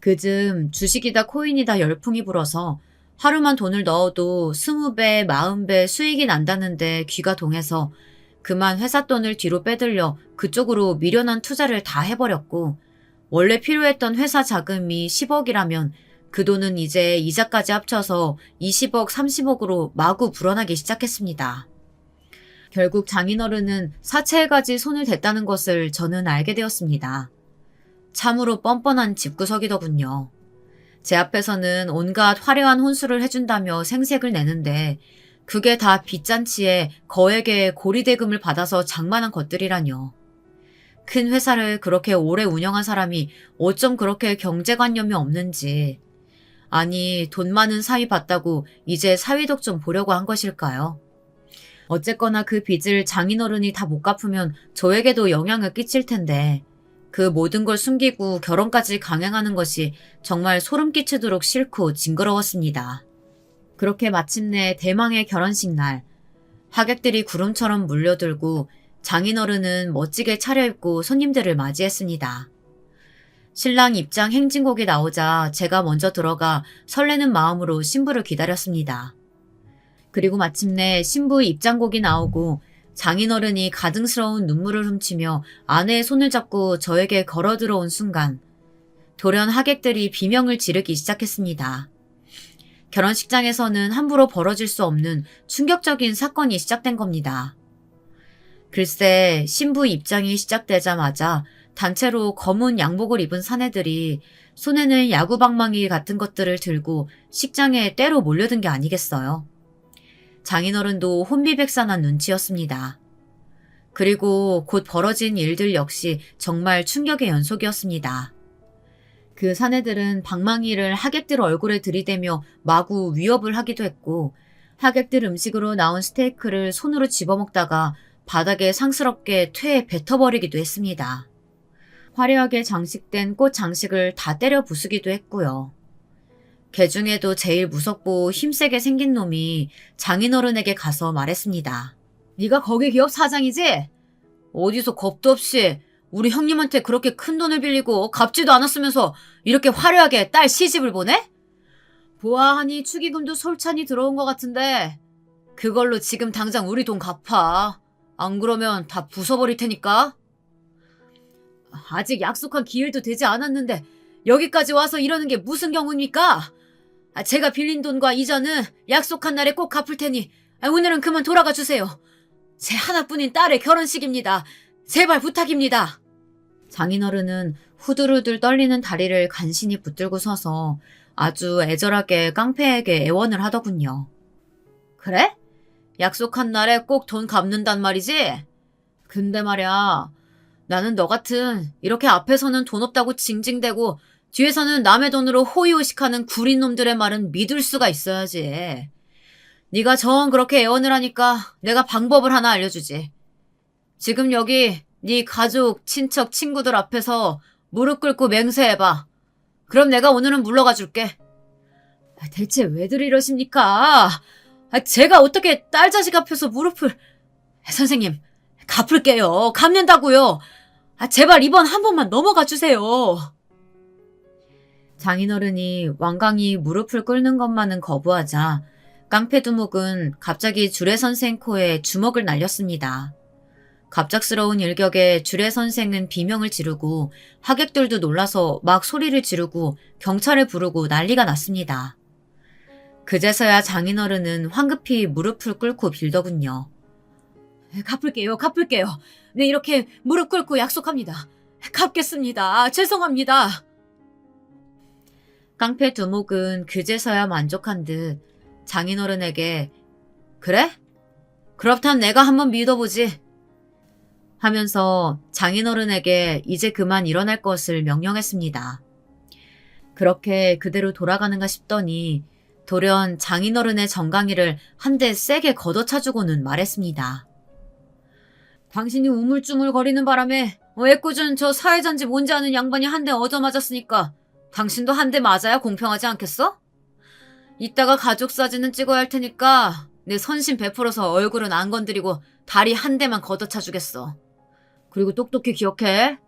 S1: 그즘 주식이다 코인이다 열풍이 불어서 하루만 돈을 넣어도 20배, 40배 수익이 난다는데 귀가 동해서 그만 회사 돈을 뒤로 빼들려 그쪽으로 미련한 투자를 다 해버렸고, 원래 필요했던 회사 자금이 10억이라면 그 돈은 이제 이자까지 합쳐서 20억, 30억으로 마구 불어나기 시작했습니다. 결국 장인어른은 사채에 가지 손을 댔다는 것을 저는 알게 되었습니다. 참으로 뻔뻔한 집구석이더군요. 제 앞에서는 온갖 화려한 혼수를 해준다며 생색을 내는데 그게 다 빚잔치에 거액의 고리대금을 받아서 장만한 것들이라뇨. 큰 회사를 그렇게 오래 운영한 사람이 어쩜 그렇게 경제관념이 없는지. 아니, 돈 많은 사위 봤다고 이제 사위덕 좀 보려고 한 것일까요? 어쨌거나 그 빚을 장인어른이 다 못 갚으면 저에게도 영향을 끼칠 텐데 그 모든 걸 숨기고 결혼까지 강행하는 것이 정말 소름 끼치도록 싫고 징그러웠습니다. 그렇게 마침내 대망의 결혼식 날, 하객들이 구름처럼 물려들고 장인어른은 멋지게 차려입고 손님들을 맞이했습니다. 신랑 입장 행진곡이 나오자 제가 먼저 들어가 설레는 마음으로 신부를 기다렸습니다. 그리고 마침내 신부 입장곡이 나오고 장인어른이 가증스러운 눈물을 훔치며 아내의 손을 잡고 저에게 걸어 들어온 순간 돌연 하객들이 비명을 지르기 시작했습니다. 결혼식장에서는 함부로 벌어질 수 없는 충격적인 사건이 시작된 겁니다. 글쎄, 신부 입장이 시작되자마자 단체로 검은 양복을 입은 사내들이 손에는 야구방망이 같은 것들을 들고 식장에 떼로 몰려든 게 아니겠어요. 장인어른도 혼비백산한 눈치였습니다. 그리고 곧 벌어진 일들 역시 정말 충격의 연속이었습니다. 그 사내들은 방망이를 하객들 얼굴에 들이대며 마구 위협을 하기도 했고, 하객들 음식으로 나온 스테이크를 손으로 집어먹다가 바닥에 상스럽게 퇴에 뱉어버리기도 했습니다. 화려하게 장식된 꽃 장식을 다 때려 부수기도 했고요. 개 중에도 제일 무섭고 힘세게 생긴 놈이 장인어른에게 가서 말했습니다. 네가 거기 기업 사장이지? 어디서 겁도 없이 우리 형님한테 그렇게 큰 돈을 빌리고 갚지도 않았으면서 이렇게 화려하게 딸 시집을 보내? 보아하니 축의금도 솔찬히 들어온 것 같은데 그걸로 지금 당장 우리 돈 갚아. 안 그러면 다 부숴버릴 테니까. 아직 약속한 기일도 되지 않았는데 여기까지 와서 이러는 게 무슨 경우입니까? 제가 빌린 돈과 이자는 약속한 날에 꼭 갚을 테니 오늘은 그만 돌아가 주세요. 제 하나뿐인 딸의 결혼식입니다. 제발 부탁입니다. 장인어른은 후들후들 떨리는 다리를 간신히 붙들고 서서 아주 애절하게 깡패에게 애원을 하더군요. 그래? 약속한 날에 꼭 돈 갚는단 말이지? 근데 말야, 나는 너 같은 이렇게 앞에서는 돈 없다고 징징대고 뒤에서는 남의 돈으로 호의호식하는 구린 놈들의 말은 믿을 수가 있어야지. 네가 정 그렇게 애원을 하니까 내가 방법을 하나 알려주지. 지금 여기 네 가족, 친척, 친구들 앞에서 무릎 꿇고 맹세해봐. 그럼 내가 오늘은 물러가 줄게. 대체 왜들 이러십니까? 제가 어떻게 딸 자식 앞에서 무릎을... 선생님, 갚을게요. 갚는다고요. 제발 이번 한 번만 넘어가 주세요. 장인어른이 완강히 무릎을 꿇는 것만은 거부하자 깡패 두목은 갑자기 주례 선생 코에 주먹을 날렸습니다. 갑작스러운 일격에 주례 선생은 비명을 지르고 하객들도 놀라서 막 소리를 지르고 경찰을 부르고 난리가 났습니다. 그제서야 장인어른은 황급히 무릎을 꿇고 빌더군요. 갚을게요. 네, 이렇게 무릎 꿇고 약속합니다. 갚겠습니다. 죄송합니다. 깡패 두목은 그제서야 만족한 듯 장인어른에게 그래? 그렇단 내가 한번 믿어보지 하면서 장인어른에게 이제 그만 일어날 것을 명령했습니다. 그렇게 그대로 돌아가는가 싶더니 돌연 장인어른의 정강이를 한 대 세게 걷어차주고는 말했습니다. 당신이 우물쭈물 거리는 바람에 애꿎은 저 사회자인지 뭔지 아는 양반이 한 대 얻어맞았으니까 당신도 한 대 맞아야 공평하지 않겠어? 이따가 가족 사진은 찍어야 할 테니까 내 선심 베풀어서 얼굴은 안 건드리고 다리 한 대만 걷어차주겠어. 그리고 똑똑히 기억해.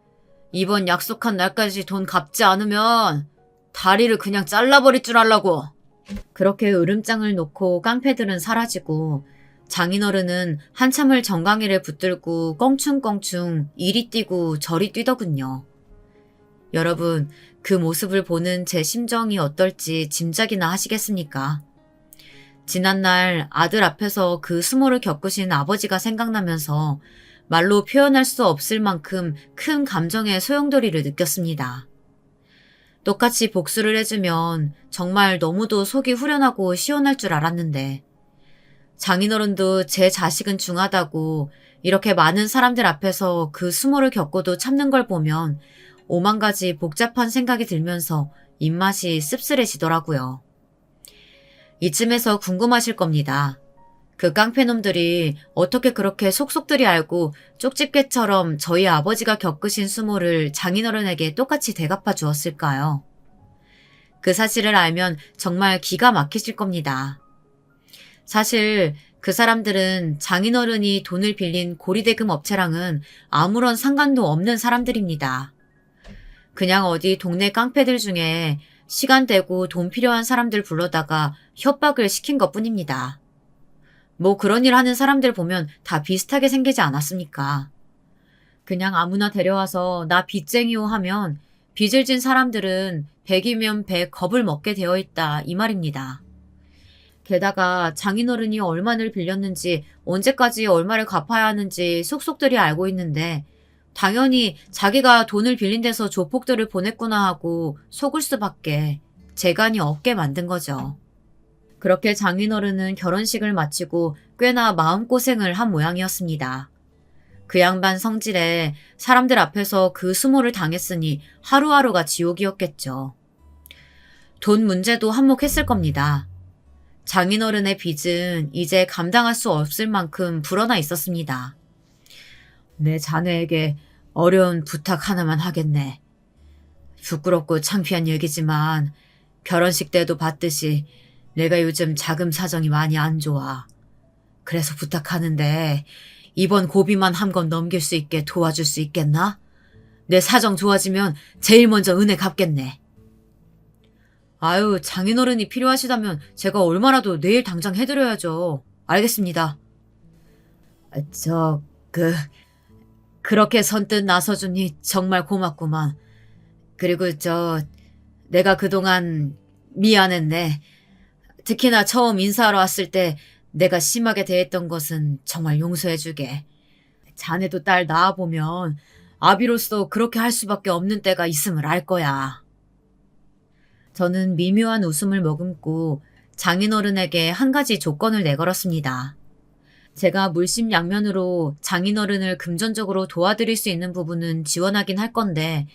S1: 이번 약속한 날까지 돈 갚지 않으면 다리를 그냥 잘라버릴 줄 알라고. 그렇게 으름장을 놓고 깡패들은 사라지고 장인어른은 한참을 정강이를 붙들고 껑충껑충 이리 뛰고 저리 뛰더군요. 여러분, 그 모습을 보는 제 심정이 어떨지 짐작이나 하시겠습니까? 지난날 아들 앞에서 그 수모를 겪으신 아버지가 생각나면서 말로 표현할 수 없을 만큼 큰 감정의 소용돌이를 느꼈습니다. 똑같이 복수를 해주면 정말 너무도 속이 후련하고 시원할 줄 알았는데 장인어른도 제 자식은 중하다고 이렇게 많은 사람들 앞에서 그 수모를 겪고도 참는 걸 보면 오만 가지 복잡한 생각이 들면서 입맛이 씁쓸해지더라고요. 이쯤에서 궁금하실 겁니다. 그 깡패놈들이 어떻게 그렇게 속속들이 알고 쪽집게처럼 저희 아버지가 겪으신 수모를 장인어른에게 똑같이 대갚아 주었을까요? 그 사실을 알면 정말 기가 막히실 겁니다. 사실 그 사람들은 장인어른이 돈을 빌린 고리대금 업체랑은 아무런 상관도 없는 사람들입니다. 그냥 어디 동네 깡패들 중에 시간 되고 돈 필요한 사람들 불러다가 협박을 시킨 것뿐입니다. 뭐 그런 일 하는 사람들 보면 다 비슷하게 생기지 않았습니까? 그냥 아무나 데려와서 나 빚쟁이요 하면 빚을 진 사람들은 100이면 100 겁을 먹게 되어 있다 이 말입니다. 게다가 장인어른이 얼마를 빌렸는지 언제까지 얼마를 갚아야 하는지 속속들이 알고 있는데 당연히 자기가 돈을 빌린 데서 조폭들을 보냈구나 하고 속을 수밖에 재간이 없게 만든 거죠. 그렇게 장인어른은 결혼식을 마치고 꽤나 마음고생을 한 모양이었습니다. 그 양반 성질에 사람들 앞에서 그 수모를 당했으니 하루하루가 지옥이었겠죠. 돈 문제도 한몫했을 겁니다. 장인어른의 빚은 이제 감당할 수 없을 만큼 불어나 있었습니다. 내 자네에게 어려운 부탁 하나만 하겠네. 부끄럽고 창피한 얘기지만 결혼식 때도 봤듯이 내가 요즘 자금 사정이 많이 안 좋아. 그래서 부탁하는데 이번 고비만 한 건 넘길 수 있게 도와줄 수 있겠나? 내 사정 좋아지면 제일 먼저 은혜 갚겠네. 아유, 장인어른이 필요하시다면 제가 얼마라도 내일 당장 해드려야죠. 알겠습니다. 그렇게 선뜻 나서주니 정말 고맙구만. 그리고 내가 그동안 미안했네. 특히나 처음 인사하러 왔을 때 내가 심하게 대했던 것은 정말 용서해주게. 자네도 딸 낳아보면 아비로서 그렇게 할 수밖에 없는 때가 있음을 알 거야. 저는 미묘한 웃음을 머금고 장인어른에게 한 가지 조건을 내걸었습니다. 제가 물심양면으로 장인어른을 금전적으로 도와드릴 수 있는 부분은 지원하긴 할 건데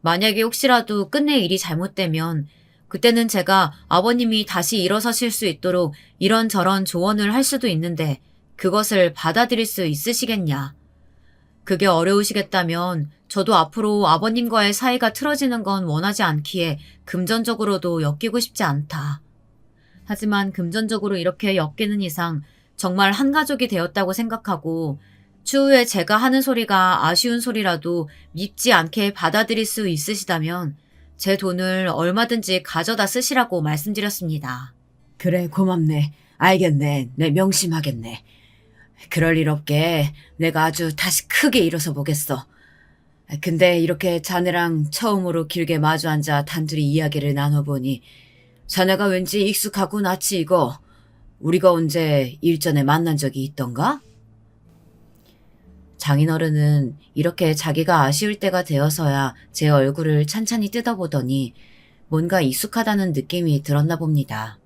S1: 만약에 혹시라도 끝내 일이 잘못되면 그때는 제가 아버님이 다시 일어서실 수 있도록 이런저런 조언을 할 수도 있는데 그것을 받아들일 수 있으시겠냐. 그게 어려우시겠다면 저도 앞으로 아버님과의 사이가 틀어지는 건 원하지 않기에 금전적으로도 엮이고 싶지 않다. 하지만 금전적으로 이렇게 엮이는 이상 정말 한 가족이 되었다고 생각하고 추후에 제가 하는 소리가 아쉬운 소리라도 밉지 않게 받아들일 수 있으시다면 제 돈을 얼마든지 가져다 쓰시라고 말씀드렸습니다. 그래, 고맙네. 알겠네. 내 명심하겠네. 그럴 일 없게 내가 아주 다시 크게 일어서 보겠어. 근데 이렇게 자네랑 처음으로 길게 마주 앉아 단둘이 이야기를 나눠보니 자네가 왠지 익숙하고 낯이 익어. 우리가 언제 일전에 만난 적이 있던가? 장인어른은 이렇게 자기가 아쉬울 때가 되어서야 제 얼굴을 찬찬히 뜯어보더니 뭔가 익숙하다는 느낌이 들었나 봅니다.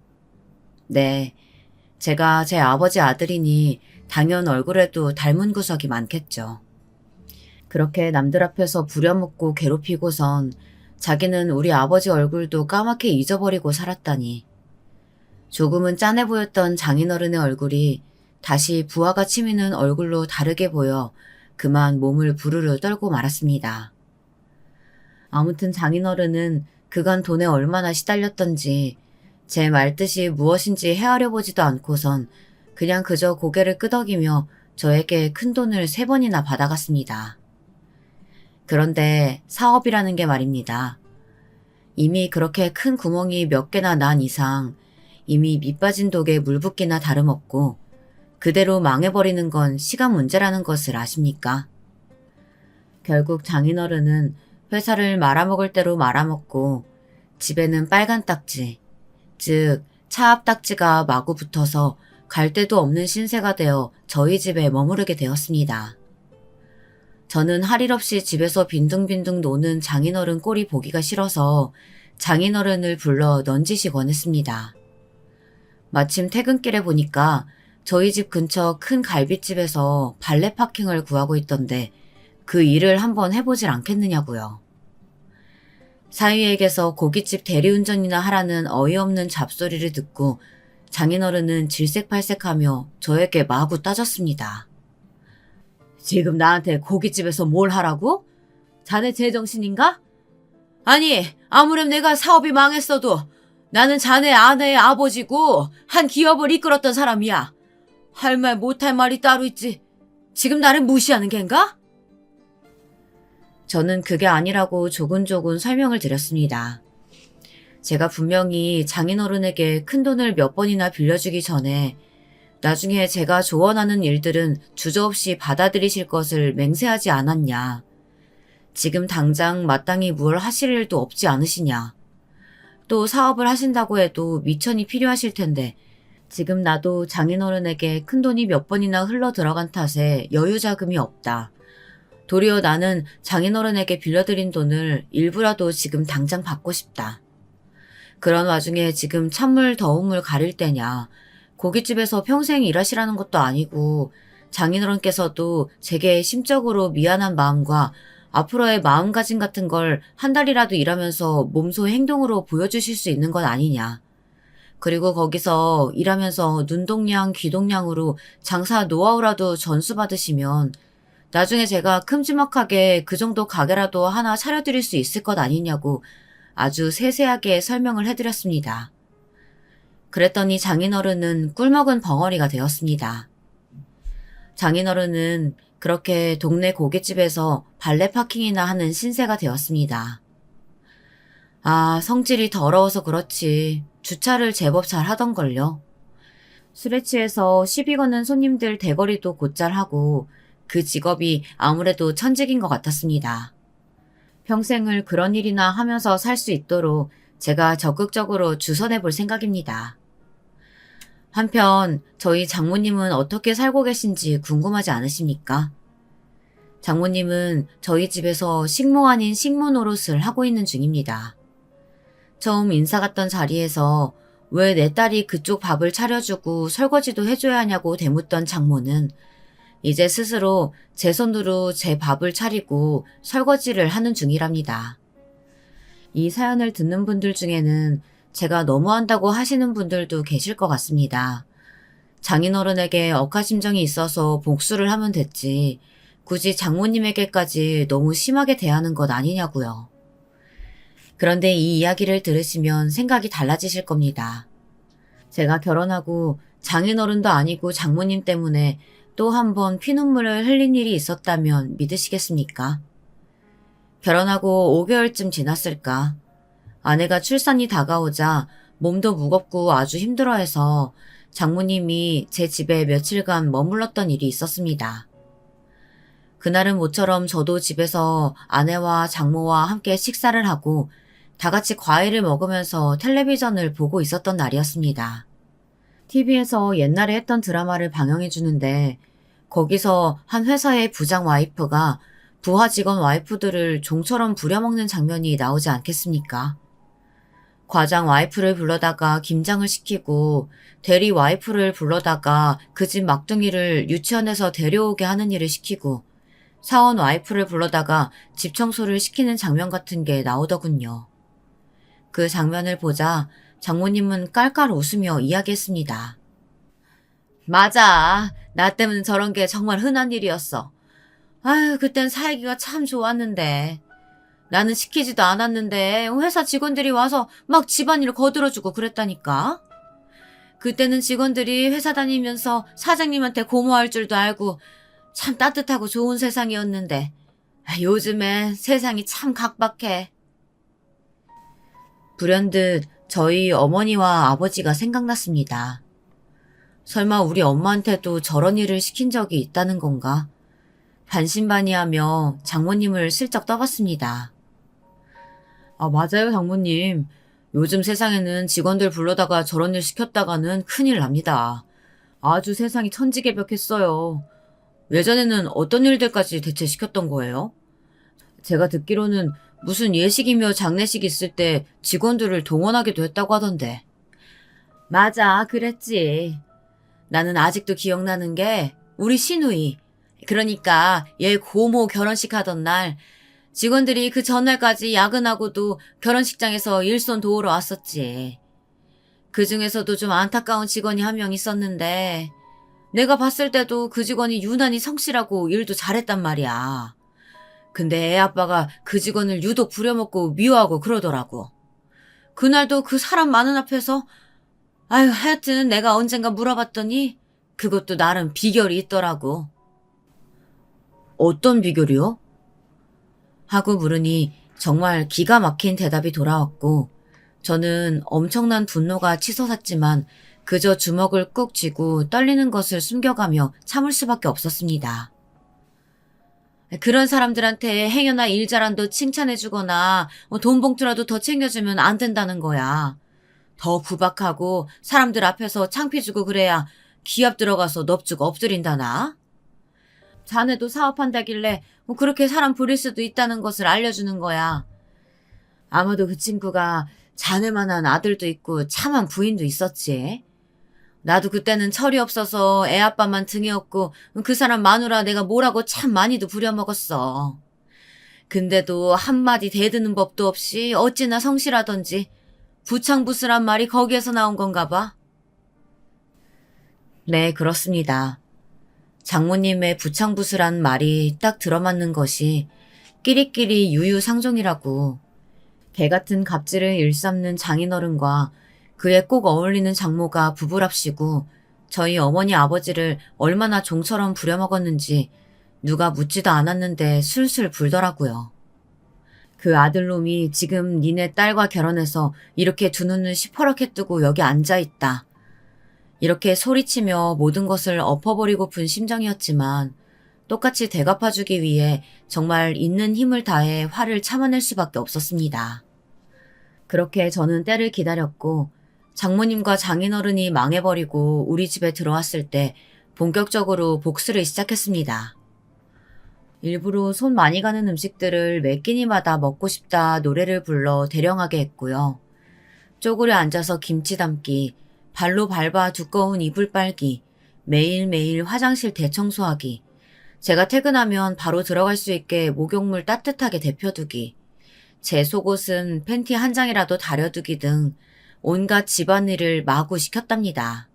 S1: 네, 제가 제 아버지 아들이니 당연 얼굴에도 닮은 구석이 많겠죠. 그렇게 남들 앞에서 부려먹고 괴롭히고선 자기는 우리 아버지 얼굴도 까맣게 잊어버리고 살았다니. 조금은 짠해 보였던 장인어른의 얼굴이 다시 부하가 치미는 얼굴로 다르게 보여 그만 몸을 부르르 떨고 말았습니다. 아무튼 장인어른은 그간 돈에 얼마나 시달렸던지 제 말뜻이 무엇인지 헤아려 보지도 않고선 그냥 그저 고개를 끄덕이며 저에게 큰돈을 3번이나 받아갔습니다. 그런데 사업이라는 게 말입니다. 이미 그렇게 큰 구멍이 몇 개나 난 이상 이미 밑빠진 독에 물 붓기나 다름없고 그대로 망해버리는 건 시간 문제라는 것을 아십니까? 결국 장인어른은 회사를 말아먹을 대로 말아먹고 집에는 빨간 딱지, 즉 차 앞 딱지가 마구 붙어서 갈 데도 없는 신세가 되어 저희 집에 머무르게 되었습니다. 저는 할 일 없이 집에서 빈둥빈둥 노는 장인어른 꼴이 보기가 싫어서 장인어른을 불러 넌지시 권했습니다. 마침 퇴근길에 보니까 저희 집 근처 큰 갈빗집에서 발레 파킹을 구하고 있던데 그 일을 한번 해보질 않겠느냐고요. 사위에게서 고깃집 대리운전이나 하라는 어이없는 잡소리를 듣고 장인어른은 질색팔색하며 저에게 마구 따졌습니다. 지금 나한테 고깃집에서 뭘 하라고? 자네 제정신인가? 아니, 아무렴 내가 사업이 망했어도 나는 자네 아내의 아버지고 한 기업을 이끌었던 사람이야. 할 말 못할 말이 따로 있지. 지금 나를 무시하는 겐가? 저는 그게 아니라고 조근조근 설명을 드렸습니다. 제가 분명히 장인어른에게 큰돈을 몇 번이나 빌려주기 전에 나중에 제가 조언하는 일들은 주저없이 받아들이실 것을 맹세하지 않았냐. 지금 당장 마땅히 뭘 하실 일도 없지 않으시냐. 또 사업을 하신다고 해도 미천이 필요하실 텐데 지금 나도 장인어른에게 큰돈이 몇 번이나 흘러 들어간 탓에 여유 자금이 없다. 도리어 나는 장인어른에게 빌려드린 돈을 일부라도 지금 당장 받고 싶다. 그런 와중에 지금 찬물 더운 물 가릴 때냐. 고깃집에서 평생 일하시라는 것도 아니고 장인어른께서도 제게 심적으로 미안한 마음과 앞으로의 마음가짐 같은 걸 한 달이라도 일하면서 몸소 행동으로 보여주실 수 있는 것 아니냐. 그리고 거기서 일하면서 눈동량, 귀동량으로 장사 노하우라도 전수받으시면 나중에 제가 큼지막하게 그 정도 가게라도 하나 차려드릴 수 있을 것 아니냐고 아주 세세하게 설명을 해드렸습니다. 그랬더니 장인어른은 꿀먹은 벙어리가 되었습니다. 장인어른은 그렇게 동네 고깃집에서 발레 파킹이나 하는 신세가 되었습니다. 아, 성질이 더러워서 그렇지. 주차를 제법 잘 하던걸요. 술에 취해서 시비 거는 손님들 대거리도 곧잘 하고 그 직업이 아무래도 천직인 것 같았습니다. 평생을 그런 일이나 하면서 살 수 있도록 제가 적극적으로 주선해 볼 생각입니다. 한편 저희 장모님은 어떻게 살고 계신지 궁금하지 않으십니까? 장모님은 저희 집에서 식모 아닌 식모 노릇을 하고 있는 중입니다. 처음 인사 갔던 자리에서 왜 내 딸이 그쪽 밥을 차려주고 설거지도 해줘야 하냐고 대묻던 장모는 이제 스스로 제 손으로 제 밥을 차리고 설거지를 하는 중이랍니다. 이 사연을 듣는 분들 중에는 제가 너무한다고 하시는 분들도 계실 것 같습니다. 장인어른에게 억하심정이 있어서 복수를 하면 됐지 굳이 장모님에게까지 너무 심하게 대하는 것 아니냐고요. 그런데 이 이야기를 들으시면 생각이 달라지실 겁니다. 제가 결혼하고 장인어른도 아니고 장모님 때문에 또 한 번 피눈물을 흘린 일이 있었다면 믿으시겠습니까? 결혼하고 5개월쯤 지났을까. 아내가 출산이 다가오자 몸도 무겁고 아주 힘들어해서 장모님이 제 집에 며칠간 머물렀던 일이 있었습니다. 그날은 모처럼 저도 집에서 아내와 장모와 함께 식사를 하고 다 같이 과일을 먹으면서 텔레비전을 보고 있었던 날이었습니다. TV에서 옛날에 했던 드라마를 방영해 주는데 거기서 한 회사의 부장 와이프가 부하 직원 와이프들을 종처럼 부려먹는 장면이 나오지 않겠습니까? 과장 와이프를 불러다가 김장을 시키고 대리 와이프를 불러다가 그 집 막둥이를 유치원에서 데려오게 하는 일을 시키고 사원 와이프를 불러다가 집 청소를 시키는 장면 같은 게 나오더군요. 그 장면을 보자 장모님은 깔깔 웃으며 이야기했습니다. 맞아. 나 때문에 저런 게 정말 흔한 일이었어. 아유, 그땐 살기가 참 좋았는데. 나는 시키지도 않았는데 회사 직원들이 와서 막 집안일을 거들어주고 그랬다니까. 그때는 직원들이 회사 다니면서 사장님한테 고마워할 줄도 알고 참 따뜻하고 좋은 세상이었는데 요즘엔 세상이 참 각박해. 불현듯 저희 어머니와 아버지가 생각났습니다. 설마 우리 엄마한테도 저런 일을 시킨 적이 있다는 건가? 반신반의하며 장모님을 슬쩍 떠봤습니다. 아, 맞아요, 장모님. 요즘 세상에는 직원들 불러다가 저런 일 시켰다가는 큰일 납니다. 아주 세상이 천지개벽했어요. 예전에는 어떤 일들까지 대체 시켰던 거예요? 제가 듣기로는 무슨 예식이며 장례식 있을 때 직원들을 동원하기도 했다고 하던데. 맞아, 그랬지. 나는 아직도 기억나는 게 우리 시누이, 그러니까 얘 고모 결혼식 하던 날 직원들이 그 전날까지 야근하고도 결혼식장에서 일손 도우러 왔었지. 그 중에서도 좀 안타까운 직원이 한 명 있었는데 내가 봤을 때도 그 직원이 유난히 성실하고 일도 잘했단 말이야. 근데 애 아빠가 그 직원을 유독 부려먹고 미워하고 그러더라고. 그날도 그 사람 많은 앞에서 아유, 하여튼 내가 언젠가 물어봤더니 그것도 나름 비결이 있더라고. 어떤 비결이요? 하고 물으니 정말 기가 막힌 대답이 돌아왔고 저는 엄청난 분노가 치솟았지만 그저 주먹을 꾹 쥐고 떨리는 것을 숨겨가며 참을 수밖에 없었습니다. 그런 사람들한테 행여나 일 잘한도 칭찬해주거나 돈 봉투라도 더 챙겨주면 안 된다는 거야. 더 구박하고 사람들 앞에서 창피주고 그래야 기합 들어가서 넙죽 엎드린다나? 자네도 사업한다길래 뭐 그렇게 사람 부릴 수도 있다는 것을 알려주는 거야. 아마도 그 친구가 자네만한 아들도 있고 참한 부인도 있었지. 나도 그때는 철이 없어서 애 아빠만 등에 업고 그 사람 마누라 내가 뭐라고 참 많이도 부려먹었어. 근데도 한마디 대드는 법도 없이 어찌나 성실하던지 부창부스란 말이 거기에서 나온 건가 봐. 네, 그렇습니다. 장모님의 부창부스란 말이 딱 들어맞는 것이 끼리끼리 유유상종이라고. 개같은 갑질을 일삼는 장인어른과 그에 꼭 어울리는 장모가 부부랍시고 저희 어머니 아버지를 얼마나 종처럼 부려먹었는지 누가 묻지도 않았는데 술술 불더라고요. 그 아들놈이 지금 니네 딸과 결혼해서 이렇게 두 눈을 시퍼렇게 뜨고 여기 앉아있다. 이렇게 소리치며 모든 것을 엎어버리고픈 심정이었지만 똑같이 대갚아주기 위해 정말 있는 힘을 다해 화를 참아낼 수밖에 없었습니다. 그렇게 저는 때를 기다렸고 장모님과 장인어른이 망해버리고 우리 집에 들어왔을 때 본격적으로 복수를 시작했습니다. 일부러 손 많이 가는 음식들을 매 끼니마다 먹고 싶다 노래를 불러 대령하게 했고요. 쪼그려 앉아서 김치 담기, 발로 밟아 두꺼운 이불 빨기, 매일매일 화장실 대청소하기, 제가 퇴근하면 바로 들어갈 수 있게 목욕물 따뜻하게 데펴두기, 제 속옷은 팬티 한 장이라도 다려두기 등 온갖 집안일을 마구 시켰답니다.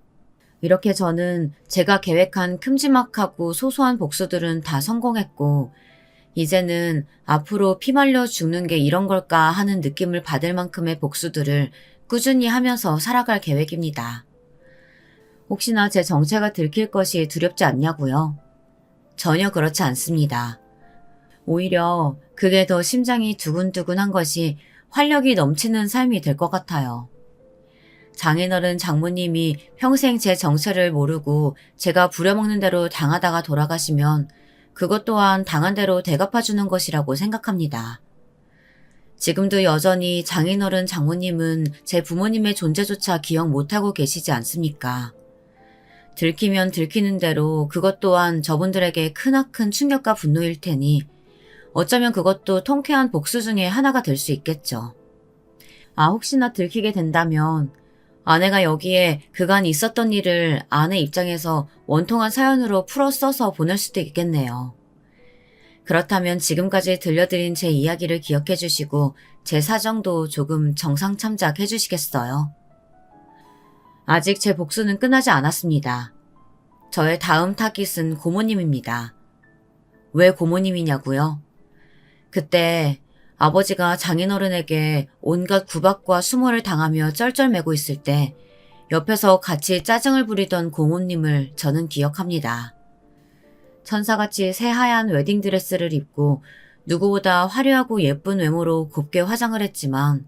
S1: 이렇게 저는 제가 계획한 큼지막하고 소소한 복수들은 다 성공했고 이제는 앞으로 피말려 죽는 게 이런 걸까 하는 느낌을 받을 만큼의 복수들을 꾸준히 하면서 살아갈 계획입니다. 혹시나 제 정체가 들킬 것이 두렵지 않냐고요? 전혀 그렇지 않습니다. 오히려 그게 더 심장이 두근두근한 것이 활력이 넘치는 삶이 될 것 같아요. 장인어른 장모님이 평생 제 정체를 모르고 제가 부려먹는 대로 당하다가 돌아가시면 그것 또한 당한 대로 대갚아주는 것이라고 생각합니다. 지금도 여전히 장인어른 장모님은 제 부모님의 존재조차 기억 못하고 계시지 않습니까? 들키면 들키는 대로 그것 또한 저분들에게 크나큰 충격과 분노일 테니 어쩌면 그것도 통쾌한 복수 중에 하나가 될 수 있겠죠. 혹시나 들키게 된다면 아내가 여기에 그간 있었던 일을 아내 입장에서 원통한 사연으로 풀어 써서 보낼 수도 있겠네요. 그렇다면 지금까지 들려드린 제 이야기를 기억해 주시고 제 사정도 조금 정상 참작해 주시겠어요? 아직 제 복수는 끝나지 않았습니다. 저의 다음 타깃은 고모님입니다. 왜 고모님이냐고요? 그때 아버지가 장인어른에게 온갖 구박과 수모를 당하며 쩔쩔매고 있을 때 옆에서 같이 짜증을 부리던 고모님을 저는 기억합니다. 천사같이 새하얀 웨딩드레스를 입고 누구보다 화려하고 예쁜 외모로 곱게 화장을 했지만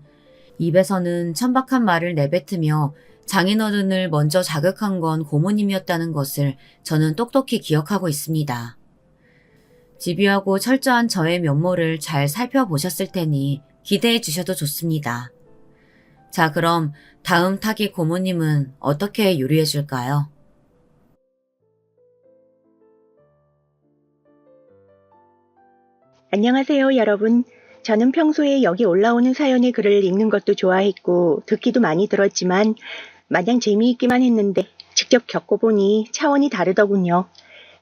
S1: 입에서는 천박한 말을 내뱉으며 장인어른을 먼저 자극한 건 고모님이었다는 것을 저는 똑똑히 기억하고 있습니다. 집요하고 철저한 저의 면모를 잘 살펴보셨을 테니 기대해 주셔도 좋습니다. 자, 그럼 다음 타깃 고모님은 어떻게 요리해 줄까요?
S2: 안녕하세요, 여러분. 저는 평소에 여기 올라오는 사연의 글을 읽는 것도 좋아했고 듣기도 많이 들었지만 마냥 재미있기만 했는데 직접 겪어보니 차원이 다르더군요.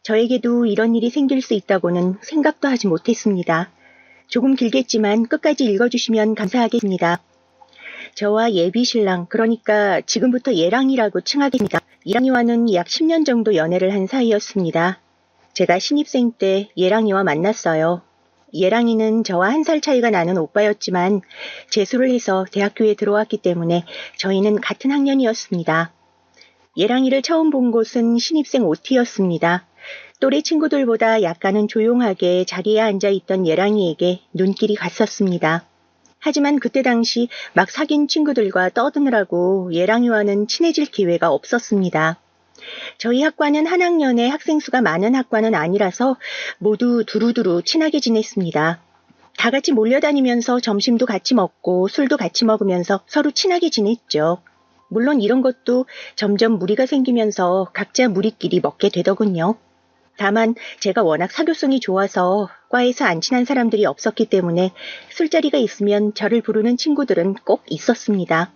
S2: 저에게도 이런 일이 생길 수 있다고는 생각도 하지 못했습니다. 조금 길겠지만 끝까지 읽어주시면 감사하겠습니다. 저와 예비 신랑, 그러니까 지금부터 예랑이라고 칭하겠습니다. 예랑이와는 약 10년 정도 연애를 한 사이였습니다. 제가 신입생 때 예랑이와 만났어요. 예랑이는 저와 1살 차이가 나는 오빠였지만 재수를 해서 대학교에 들어왔기 때문에 저희는 같은 학년이었습니다. 예랑이를 처음 본 곳은 신입생 OT였습니다. 또래 친구들보다 약간은 조용하게 자리에 앉아있던 예랑이에게 눈길이 갔었습니다. 하지만 그때 당시 막 사귄 친구들과 떠드느라고 예랑이와는 친해질 기회가 없었습니다. 저희 학과는 한 학년에 학생 수가 많은 학과는 아니라서 모두 두루두루 친하게 지냈습니다. 다 같이 몰려다니면서 점심도 같이 먹고 술도 같이 먹으면서 서로 친하게 지냈죠. 물론 이런 것도 점점 무리가 생기면서 각자 무리끼리 먹게 되더군요. 다만 제가 워낙 사교성이 좋아서 과에서 안 친한 사람들이 없었기 때문에 술자리가 있으면 저를 부르는 친구들은 꼭 있었습니다.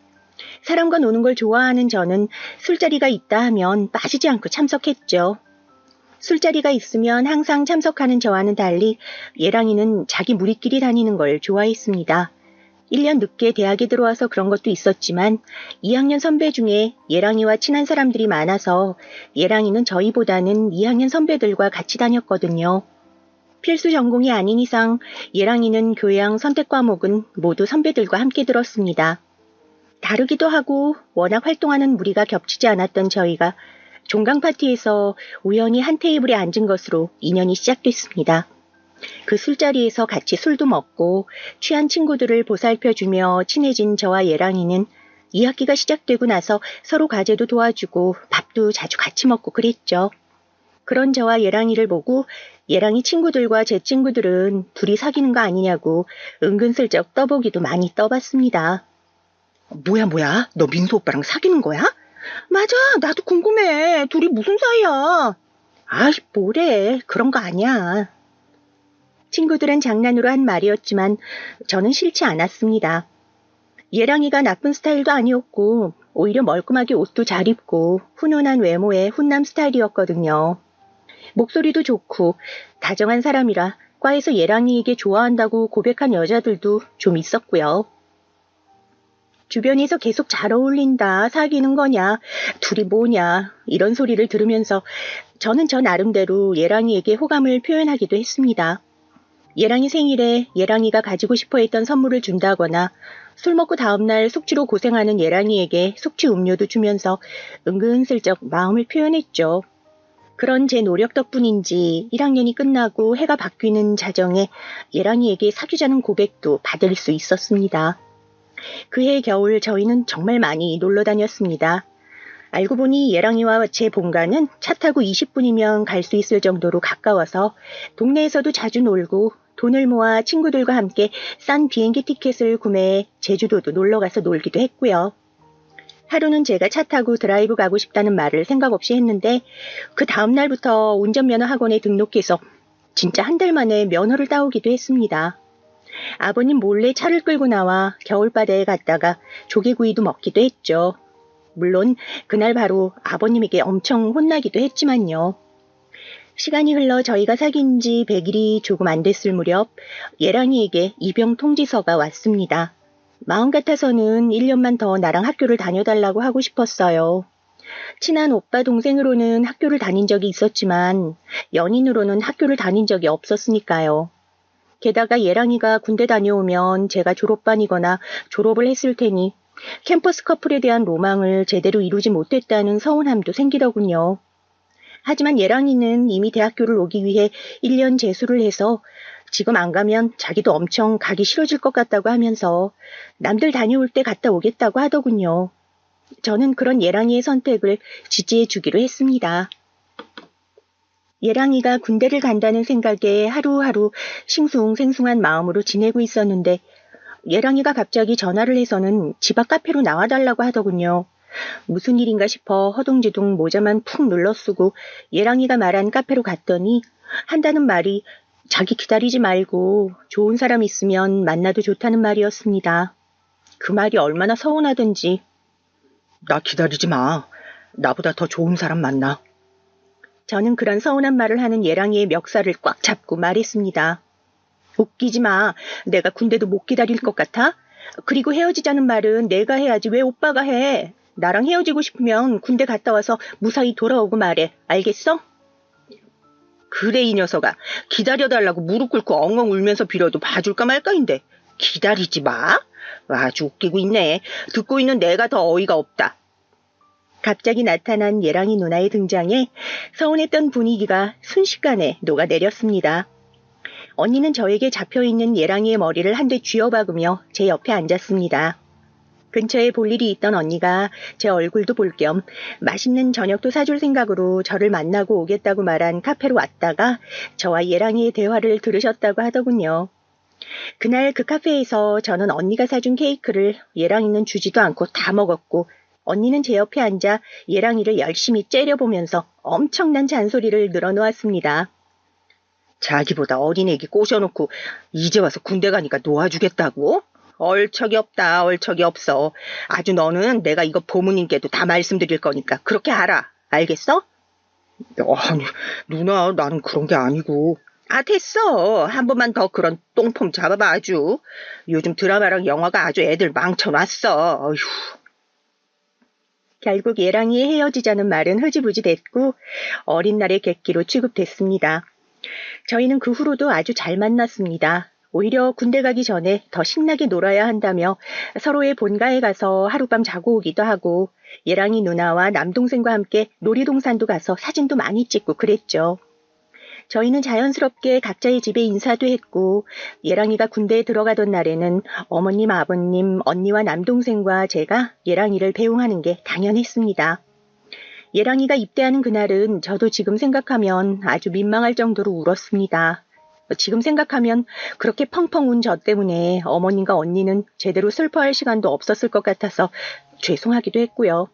S2: 사람과 노는 걸 좋아하는 저는 술자리가 있다 하면 빠지지 않고 참석했죠. 술자리가 있으면 항상 참석하는 저와는 달리 예랑이는 자기 무리끼리 다니는 걸 좋아했습니다. 1년 늦게 대학에 들어와서 그런 것도 있었지만 2학년 선배 중에 예랑이와 친한 사람들이 많아서 예랑이는 저희보다는 2학년 선배들과 같이 다녔거든요. 필수 전공이 아닌 이상 예랑이는 교양 선택 과목은 모두 선배들과 함께 들었습니다. 다르기도 하고 워낙 활동하는 무리가 겹치지 않았던 저희가 종강 파티에서 우연히 한 테이블에 앉은 것으로 인연이 시작됐습니다. 그 술자리에서 같이 술도 먹고 취한 친구들을 보살펴주며 친해진 저와 예랑이는 2학기가 시작되고 나서 서로 과제도 도와주고 밥도 자주 같이 먹고 그랬죠. 그런 저와 예랑이를 보고 예랑이 친구들과 제 친구들은 둘이 사귀는 거 아니냐고 은근슬쩍 떠보기도 많이 떠봤습니다. 뭐야? 너 민수 오빠랑 사귀는 거야? 맞아, 나도 궁금해. 둘이 무슨 사이야? 아이, 뭐래. 그런 거 아니야. 친구들은 장난으로 한 말이었지만 저는 싫지 않았습니다. 예랑이가 나쁜 스타일도 아니었고 오히려 멀끔하게 옷도 잘 입고 훈훈한 외모의 훈남 스타일이었거든요. 목소리도 좋고 다정한 사람이라 과에서 예랑이에게 좋아한다고 고백한 여자들도 좀 있었고요. 주변에서 계속 잘 어울린다, 사귀는 거냐, 둘이 뭐냐 이런 소리를 들으면서 저는 저 나름대로 예랑이에게 호감을 표현하기도 했습니다. 예랑이 생일에 예랑이가 가지고 싶어 했던 선물을 준다거나 술 먹고 다음날 숙취로 고생하는 예랑이에게 숙취 음료도 주면서 은근슬쩍 마음을 표현했죠. 그런 제 노력 덕분인지 1학년이 끝나고 해가 바뀌는 자정에 예랑이에게 사귀자는 고백도 받을 수 있었습니다. 그해 겨울 저희는 정말 많이 놀러 다녔습니다. 알고 보니 예랑이와 제 본가는 차 타고 20분이면 갈 수 있을 정도로 가까워서 동네에서도 자주 놀고 돈을 모아 친구들과 함께 싼 비행기 티켓을 구매해 제주도도 놀러가서 놀기도 했고요. 하루는 제가 차 타고 드라이브 가고 싶다는 말을 생각 없이 했는데 그 다음날부터 운전면허 학원에 등록해서 진짜 한 달 만에 면허를 따오기도 했습니다. 아버님 몰래 차를 끌고 나와 겨울바다에 갔다가 조개구이도 먹기도 했죠. 물론 그날 바로 아버님에게 엄청 혼나기도 했지만요. 시간이 흘러 저희가 사귄 지 100일이 조금 안 됐을 무렵 예랑이에게 입영 통지서가 왔습니다. 마음 같아서는 1년만 더 나랑 학교를 다녀달라고 하고 싶었어요. 친한 오빠 동생으로는 학교를 다닌 적이 있었지만 연인으로는 학교를 다닌 적이 없었으니까요. 게다가 예랑이가 군대 다녀오면 제가 졸업반이거나 졸업을 했을 테니 캠퍼스 커플에 대한 로망을 제대로 이루지 못했다는 서운함도 생기더군요. 하지만 예랑이는 이미 대학교를 오기 위해 1년 재수를 해서 지금 안 가면 자기도 엄청 가기 싫어질 것 같다고 하면서 남들 다녀올 때 갔다 오겠다고 하더군요. 저는 그런 예랑이의 선택을 지지해 주기로 했습니다. 예랑이가 군대를 간다는 생각에 하루하루 싱숭생숭한 마음으로 지내고 있었는데 예랑이가 갑자기 전화를 해서는 집 앞 카페로 나와달라고 하더군요. 무슨 일인가 싶어 허둥지둥 모자만 푹 눌러쓰고 예랑이가 말한 카페로 갔더니 한다는 말이 자기 기다리지 말고 좋은 사람 있으면 만나도 좋다는 말이었습니다. 그 말이 얼마나 서운하던지. 나 기다리지 마. 나보다 더 좋은 사람 만나. 저는 그런 서운한 말을 하는 예랑이의 멱살을 꽉 잡고 말했습니다. 웃기지 마. 내가 군대도 못 기다릴 것 같아? 그리고 헤어지자는 말은 내가 해야지 왜 오빠가 해? 나랑 헤어지고 싶으면 군대 갔다 와서 무사히 돌아오고 말해. 알겠어? 그래 이 녀석아. 기다려달라고 무릎 꿇고 엉엉 울면서 빌어도 봐줄까 말까인데. 기다리지 마? 아주 웃기고 있네. 듣고 있는 내가 더 어이가 없다. 갑자기 나타난 예랑이 누나의 등장에 서운했던 분위기가 순식간에 녹아내렸습니다. 언니는 저에게 잡혀있는 예랑이의 머리를 한 대 쥐어박으며 제 옆에 앉았습니다. 근처에 볼 일이 있던 언니가 제 얼굴도 볼 겸 맛있는 저녁도 사줄 생각으로 저를 만나고 오겠다고 말한 카페로 왔다가 저와 예랑이의 대화를 들으셨다고 하더군요. 그날 그 카페에서 저는 언니가 사준 케이크를 예랑이는 주지도 않고 다 먹었고 언니는 제 옆에 앉아 예랑이를 열심히 째려보면서 엄청난 잔소리를 늘어놓았습니다. 자기보다 어린 애기 꼬셔놓고 이제 와서 군대 가니까 놓아주겠다고? 얼척이 없다, 얼척이 없어. 아주 너는 내가 이거 보무님께도 다 말씀드릴 거니까 그렇게 알아. 알겠어? 아니, 누나, 나는 그런 게 아니고. 아, 됐어. 한 번만 더 그런 똥폼 잡아봐, 아주. 요즘 드라마랑 영화가 아주 애들 망쳐놨어. 어휴. 결국 예랑이의 헤어지자는 말은 흐지부지 됐고 어린 날의 객기로 취급됐습니다. 저희는 그 후로도 아주 잘 만났습니다. 오히려 군대 가기 전에 더 신나게 놀아야 한다며 서로의 본가에 가서 하룻밤 자고 오기도 하고 예랑이 누나와 남동생과 함께 놀이동산도 가서 사진도 많이 찍고 그랬죠. 저희는 자연스럽게 각자의 집에 인사도 했고 예랑이가 군대에 들어가던 날에는 어머님, 아버님, 언니와 남동생과 제가 예랑이를 배웅하는 게 당연했습니다. 예랑이가 입대하는 그날은 저도 지금 생각하면 아주 민망할 정도로 울었습니다. 지금 생각하면 그렇게 펑펑 운 저 때문에 어머님과 언니는 제대로 슬퍼할 시간도 없었을 것 같아서 죄송하기도 했고요.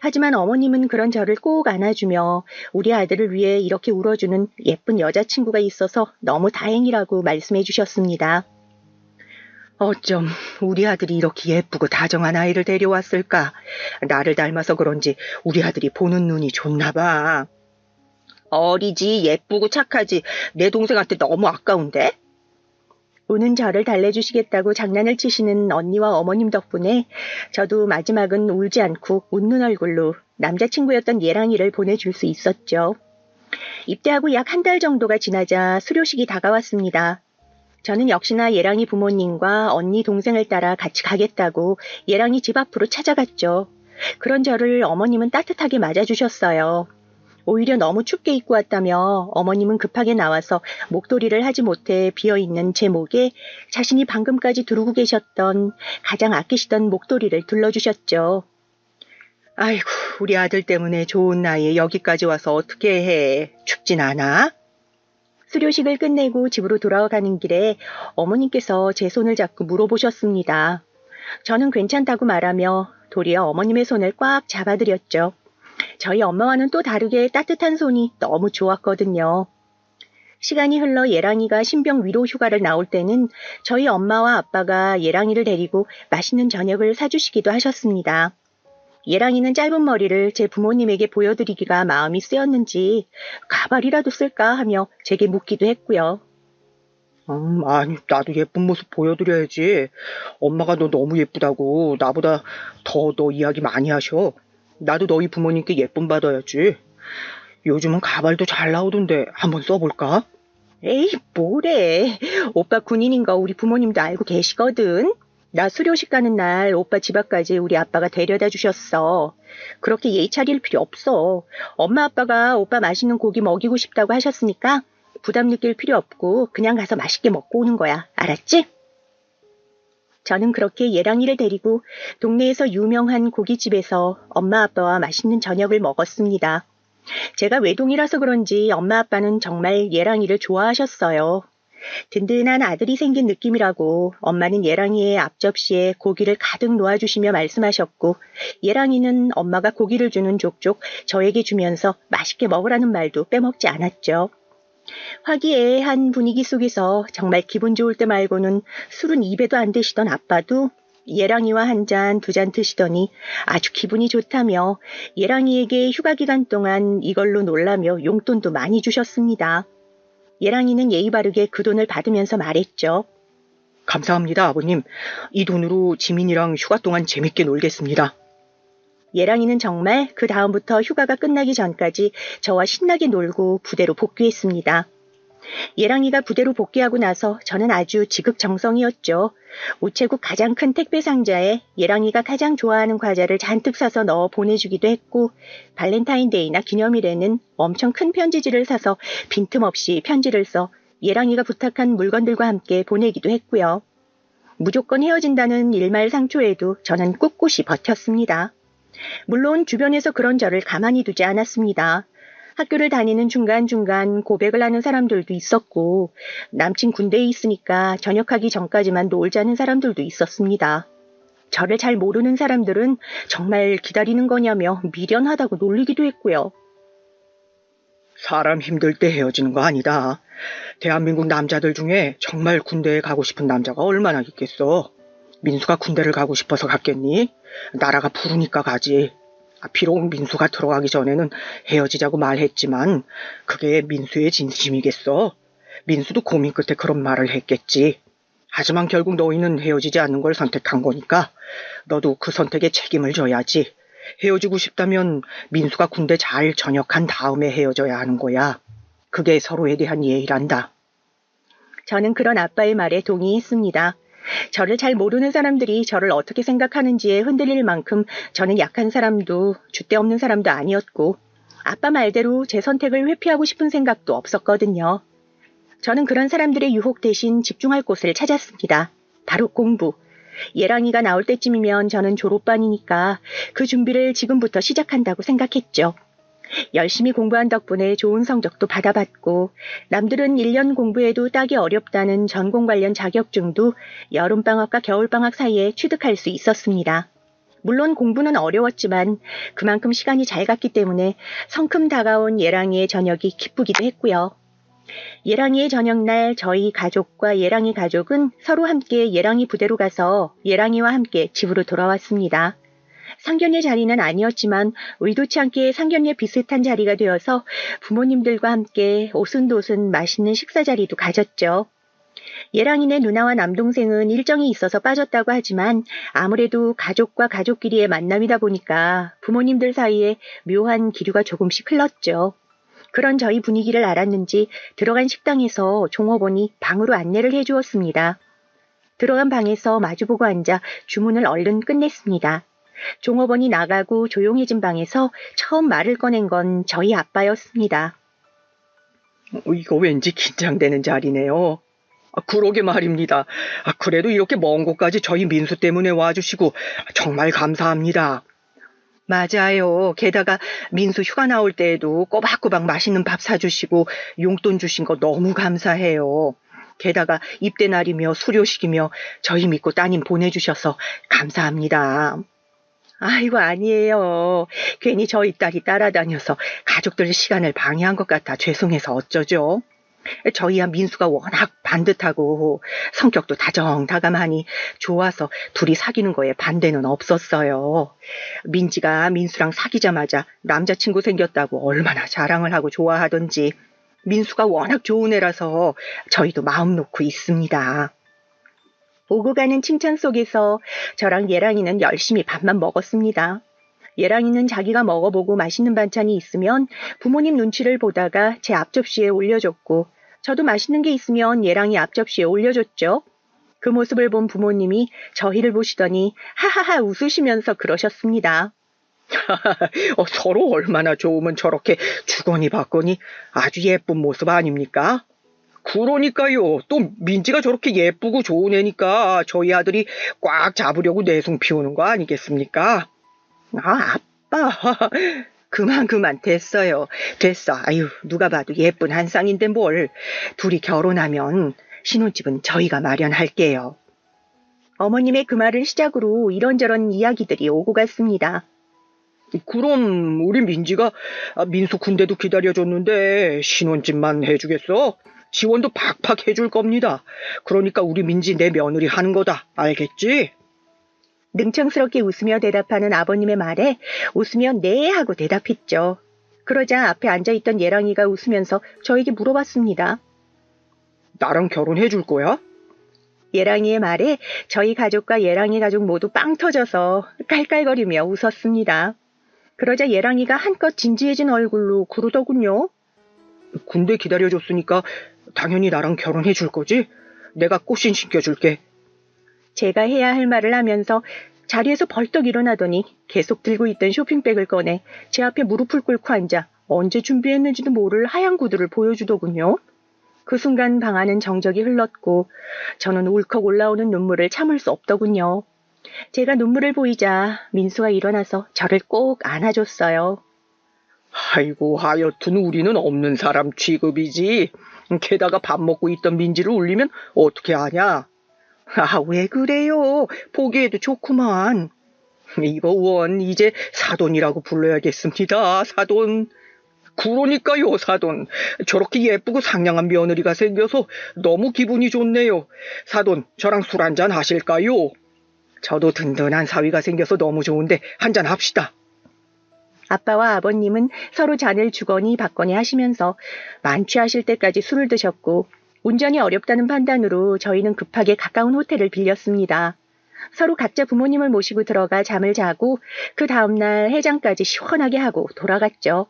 S2: 하지만 어머님은 그런 저를 꼭 안아주며 우리 아들을 위해 이렇게 울어주는 예쁜 여자친구가 있어서 너무 다행이라고 말씀해 주셨습니다. 어쩜 우리 아들이 이렇게 예쁘고 다정한 아이를 데려왔을까? 나를 닮아서 그런지 우리 아들이 보는 눈이 좋나 봐. 어리지, 예쁘고 착하지. 내 동생한테 너무 아까운데? 우는 저를 달래주시겠다고 장난을 치시는 언니와 어머님 덕분에 저도 마지막은 울지 않고 웃는 얼굴로 남자친구였던 예랑이를 보내줄 수 있었죠. 입대하고 약 한 달 정도가 지나자 수료식이 다가왔습니다. 저는 역시나 예랑이 부모님과 언니 동생을 따라 같이 가겠다고 예랑이 집 앞으로 찾아갔죠. 그런 저를 어머님은 따뜻하게 맞아주셨어요. 오히려 너무 춥게 입고 왔다며 어머님은 급하게 나와서 목도리를 하지 못해 비어있는 제 목에 자신이 방금까지 두르고 계셨던 가장 아끼시던 목도리를 둘러주셨죠. 아이고, 우리 아들 때문에 좋은 나이에 여기까지 와서 어떻게 해. 춥진 않아? 수료식을 끝내고 집으로 돌아가는 길에 어머님께서 제 손을 잡고 물어보셨습니다. 저는 괜찮다고 말하며 도리어 어머님의 손을 꽉 잡아드렸죠. 저희 엄마와는 또 다르게 따뜻한 손이 너무 좋았거든요. 시간이 흘러 예랑이가 신병 위로 휴가를 나올 때는 저희 엄마와 아빠가 예랑이를 데리고 맛있는 저녁을 사주시기도 하셨습니다. 예랑이는 짧은 머리를 제 부모님에게 보여드리기가 마음이 쓰였는지 가발이라도 쓸까 하며 제게 묻기도 했고요. 아니, 나도 예쁜 모습 보여드려야지. 엄마가 너 너무 예쁘다고 나보다 더 너 이야기 많이 하셔. 나도 너희 부모님께 예쁨 받아야지. 요즘은 가발도 잘 나오던데 한번 써볼까? 에이, 뭐래. 오빠 군인인 거 우리 부모님도 알고 계시거든. 나 수료식 가는 날 오빠 집 앞까지 우리 아빠가 데려다 주셨어. 그렇게 예의 차릴 필요 없어. 엄마 아빠가 오빠 맛있는 고기 먹이고 싶다고 하셨으니까 부담 느낄 필요 없고 그냥 가서 맛있게 먹고 오는 거야. 알았지? 저는 그렇게 예랑이를 데리고 동네에서 유명한 고깃집에서 엄마 아빠와 맛있는 저녁을 먹었습니다. 제가 외동이라서 그런지 엄마 아빠는 정말 예랑이를 좋아하셨어요. 든든한 아들이 생긴 느낌이라고 엄마는 예랑이의 앞접시에 고기를 가득 놓아주시며 말씀하셨고 예랑이는 엄마가 고기를 주는 족족 저에게 주면서 맛있게 먹으라는 말도 빼먹지 않았죠. 화기애애한 분위기 속에서 정말 기분 좋을 때 말고는 술은 입에도 안 대시던 아빠도 예랑이와 한 잔, 두 잔 드시더니 아주 기분이 좋다며 예랑이에게 휴가 기간 동안 이걸로 놀라며 용돈도 많이 주셨습니다. 예랑이는 예의 바르게 그 돈을 받으면서 말했죠. 감사합니다, 아버님. 이 돈으로 지민이랑 휴가 동안 재밌게 놀겠습니다. 예랑이는 정말 그 다음부터 휴가가 끝나기 전까지 저와 신나게 놀고 부대로 복귀했습니다. 예랑이가 부대로 복귀하고 나서 저는 아주 지극정성이었죠. 우체국 가장 큰 택배 상자에 예랑이가 가장 좋아하는 과자를 잔뜩 사서 넣어 보내주기도 했고 발렌타인데이나 기념일에는 엄청 큰 편지지를 사서 빈틈없이 편지를 써 예랑이가 부탁한 물건들과 함께 보내기도 했고요. 무조건 헤어진다는 일말상초에도 저는 꿋꿋이 버텼습니다. 물론 주변에서 그런 저를 가만히 두지 않았습니다. 학교를 다니는 중간중간 고백을 하는 사람들도 있었고 남친 군대에 있으니까 전역하기 전까지만 놀자는 사람들도 있었습니다. 저를 잘 모르는 사람들은 정말 기다리는 거냐며 미련하다고 놀리기도 했고요.
S3: 사람 힘들 때 헤어지는 거 아니다. 대한민국 남자들 중에 정말 군대에 가고 싶은 남자가 얼마나 있겠어. 민수가 군대를 가고 싶어서 갔겠니? 나라가 부르니까 가지. 비록 민수가 들어가기 전에는 헤어지자고 말했지만 그게 민수의 진심이겠어. 민수도 고민 끝에 그런 말을 했겠지. 하지만 결국 너희는 헤어지지 않는 걸 선택한 거니까 너도 그 선택에 책임을 져야지. 헤어지고 싶다면 민수가 군대 잘 전역한 다음에 헤어져야 하는 거야. 그게 서로에 대한 예의란다.
S2: 저는 그런 아빠의 말에 동의했습니다. 저를 잘 모르는 사람들이 저를 어떻게 생각하는지에 흔들릴 만큼 저는 약한 사람도 줏대없는 사람도 아니었고 아빠 말대로 제 선택을 회피하고 싶은 생각도 없었거든요. 저는 그런 사람들의 유혹 대신 집중할 곳을 찾았습니다. 바로 공부. 예랑이가 나올 때쯤이면 저는 졸업반이니까 그 준비를 지금부터 시작한다고 생각했죠. 열심히 공부한 덕분에 좋은 성적도 받아봤고 남들은 1년 공부해도 따기 어렵다는 전공 관련 자격증도 여름방학과 겨울방학 사이에 취득할 수 있었습니다. 물론 공부는 어려웠지만 그만큼 시간이 잘 갔기 때문에 성큼 다가온 예랑이의 저녁이 기쁘기도 했고요. 예랑이의 저녁날 저희 가족과 예랑이 가족은 서로 함께 예랑이 부대로 가서 예랑이와 함께 집으로 돌아왔습니다. 상견례 자리는 아니었지만 의도치 않게 상견례 비슷한 자리가 되어서 부모님들과 함께 오순도순 맛있는 식사 자리도 가졌죠. 예랑이네 누나와 남동생은 일정이 있어서 빠졌다고 하지만 아무래도 가족과 가족끼리의 만남이다 보니까 부모님들 사이에 묘한 기류가 조금씩 흘렀죠. 그런 저희 분위기를 알았는지 들어간 식당에서 종업원이 방으로 안내를 해주었습니다. 들어간 방에서 마주보고 앉아 주문을 얼른 끝냈습니다. 종업원이 나가고 조용해진 방에서 처음 말을 꺼낸 건 저희 아빠였습니다.
S3: 이거 왠지 긴장되는 자리네요. 그러게 말입니다. 그래도 이렇게 먼 곳까지 저희 민수 때문에 와주시고 정말 감사합니다. 맞아요. 게다가 민수 휴가 나올 때에도 꼬박꼬박 맛있는 밥 사주시고 용돈 주신 거 너무 감사해요. 게다가 입대 날이며 수료식이며 저희 믿고 따님 보내주셔서 감사합니다. 아이고 아니에요. 괜히 저희 딸이 따라다녀서 가족들 시간을 방해한 것 같아 죄송해서 어쩌죠. 저희야 민수가 워낙 반듯하고 성격도 다정다감하니 좋아서 둘이 사귀는 거에 반대는 없었어요. 민지가 민수랑 사귀자마자 남자친구 생겼다고 얼마나 자랑을 하고 좋아하던지 민수가 워낙 좋은 애라서 저희도 마음 놓고 있습니다. 오고 가는 칭찬 속에서 저랑 예랑이는 열심히 밥만 먹었습니다. 예랑이는 자기가 먹어보고 맛있는 반찬이 있으면 부모님 눈치를 보다가 제 앞접시에 올려줬고 저도 맛있는 게 있으면 예랑이 앞접시에 올려줬죠. 그 모습을 본 부모님이 저희를 보시더니 하하하 웃으시면서 그러셨습니다. 서로 얼마나 좋으면 저렇게 주거니 받거니 아주 예쁜 모습 아닙니까? 그러니까요. 또 민지가 저렇게 예쁘고 좋은 애니까 저희 아들이 꽉 잡으려고 내숭 피우는 거 아니겠습니까? 아빠. 그만 됐어요. 됐어. 아유 누가 봐도 예쁜 한 쌍인데 뭘. 둘이 결혼하면 신혼집은 저희가 마련할게요. 어머님의 그 말을 시작으로 이런저런 이야기들이 오고 갔습니다. 그럼 우리 민지가 민수 군대도 기다려줬는데 신혼집만 해주겠어? 지원도 팍팍 해줄 겁니다. 그러니까 우리 민지 내 며느리 하는 거다. 알겠지?
S2: 능청스럽게 웃으며 대답하는 아버님의 말에 웃으며 네 하고 대답했죠. 그러자 앞에 앉아있던 예랑이가 웃으면서 저에게 물어봤습니다.
S3: 나랑 결혼해 줄 거야?
S2: 예랑이의 말에 저희 가족과 예랑이 가족 모두 빵 터져서 깔깔거리며 웃었습니다. 그러자 예랑이가 한껏 진지해진 얼굴로 그러더군요.
S3: 군대 기다려줬으니까 당연히 나랑 결혼해 줄 거지? 내가 꽃신 신겨줄게.
S2: 제가 해야 할 말을 하면서 자리에서 벌떡 일어나더니 계속 들고 있던 쇼핑백을 꺼내 제 앞에 무릎을 꿇고 앉아 언제 준비했는지도 모를 하얀 구두를 보여주더군요. 그 순간 방 안은 정적이 흘렀고 저는 울컥 올라오는 눈물을 참을 수 없더군요. 제가 눈물을 보이자 민수가 일어나서 저를 꼭 안아줬어요.
S3: 아이고 하여튼 우리는 없는 사람 취급이지. 게다가 밥 먹고 있던 민지를 울리면 어떻게 하냐? 아, 왜 그래요? 보기에도 좋구만. 이거 원 이제 사돈이라고 불러야겠습니다. 사돈. 그러니까요, 사돈. 저렇게 예쁘고 상냥한 며느리가 생겨서 너무 기분이 좋네요. 사돈, 저랑 술 한잔 하실까요? 저도 든든한 사위가 생겨서 너무 좋은데 한잔 합시다.
S2: 아빠와 아버님은 서로 잔을 주거니 받거니 하시면서 만취하실 때까지 술을 드셨고 운전이 어렵다는 판단으로 저희는 급하게 가까운 호텔을 빌렸습니다. 서로 각자 부모님을 모시고 들어가 잠을 자고 그 다음날 해장까지 시원하게 하고 돌아갔죠.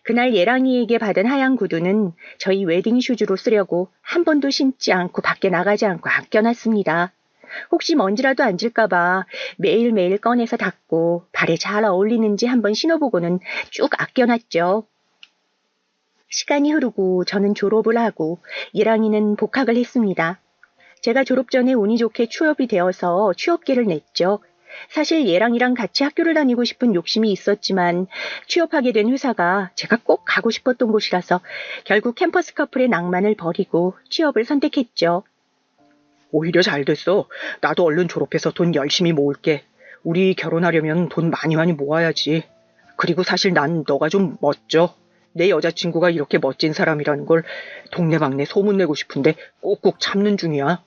S2: 그날 예랑이에게 받은 하얀 구두는 저희 웨딩 슈즈로 쓰려고 한 번도 신지 않고 밖에 나가지 않고 아껴놨습니다. 혹시 먼지라도 앉을까봐 매일매일 꺼내서 닦고 발에 잘 어울리는지 한번 신어보고는 쭉 아껴놨죠. 시간이 흐르고 저는 졸업을 하고 예랑이는 복학을 했습니다. 제가 졸업 전에 운이 좋게 취업이 되어서 취업계를 냈죠. 사실 예랑이랑 같이 학교를 다니고 싶은 욕심이 있었지만 취업하게 된 회사가 제가 꼭 가고 싶었던 곳이라서 결국 캠퍼스 커플의 낭만을 버리고 취업을 선택했죠.
S3: 오히려 잘 됐어. 나도 얼른 졸업해서 돈 열심히 모을게. 우리 결혼하려면 돈 많이 많이 모아야지. 그리고 사실 난 너가 좀 멋져. 내 여자친구가 이렇게 멋진 사람이라는 걸 동네방네 소문내고 싶은데 꼭꼭 참는 중이야.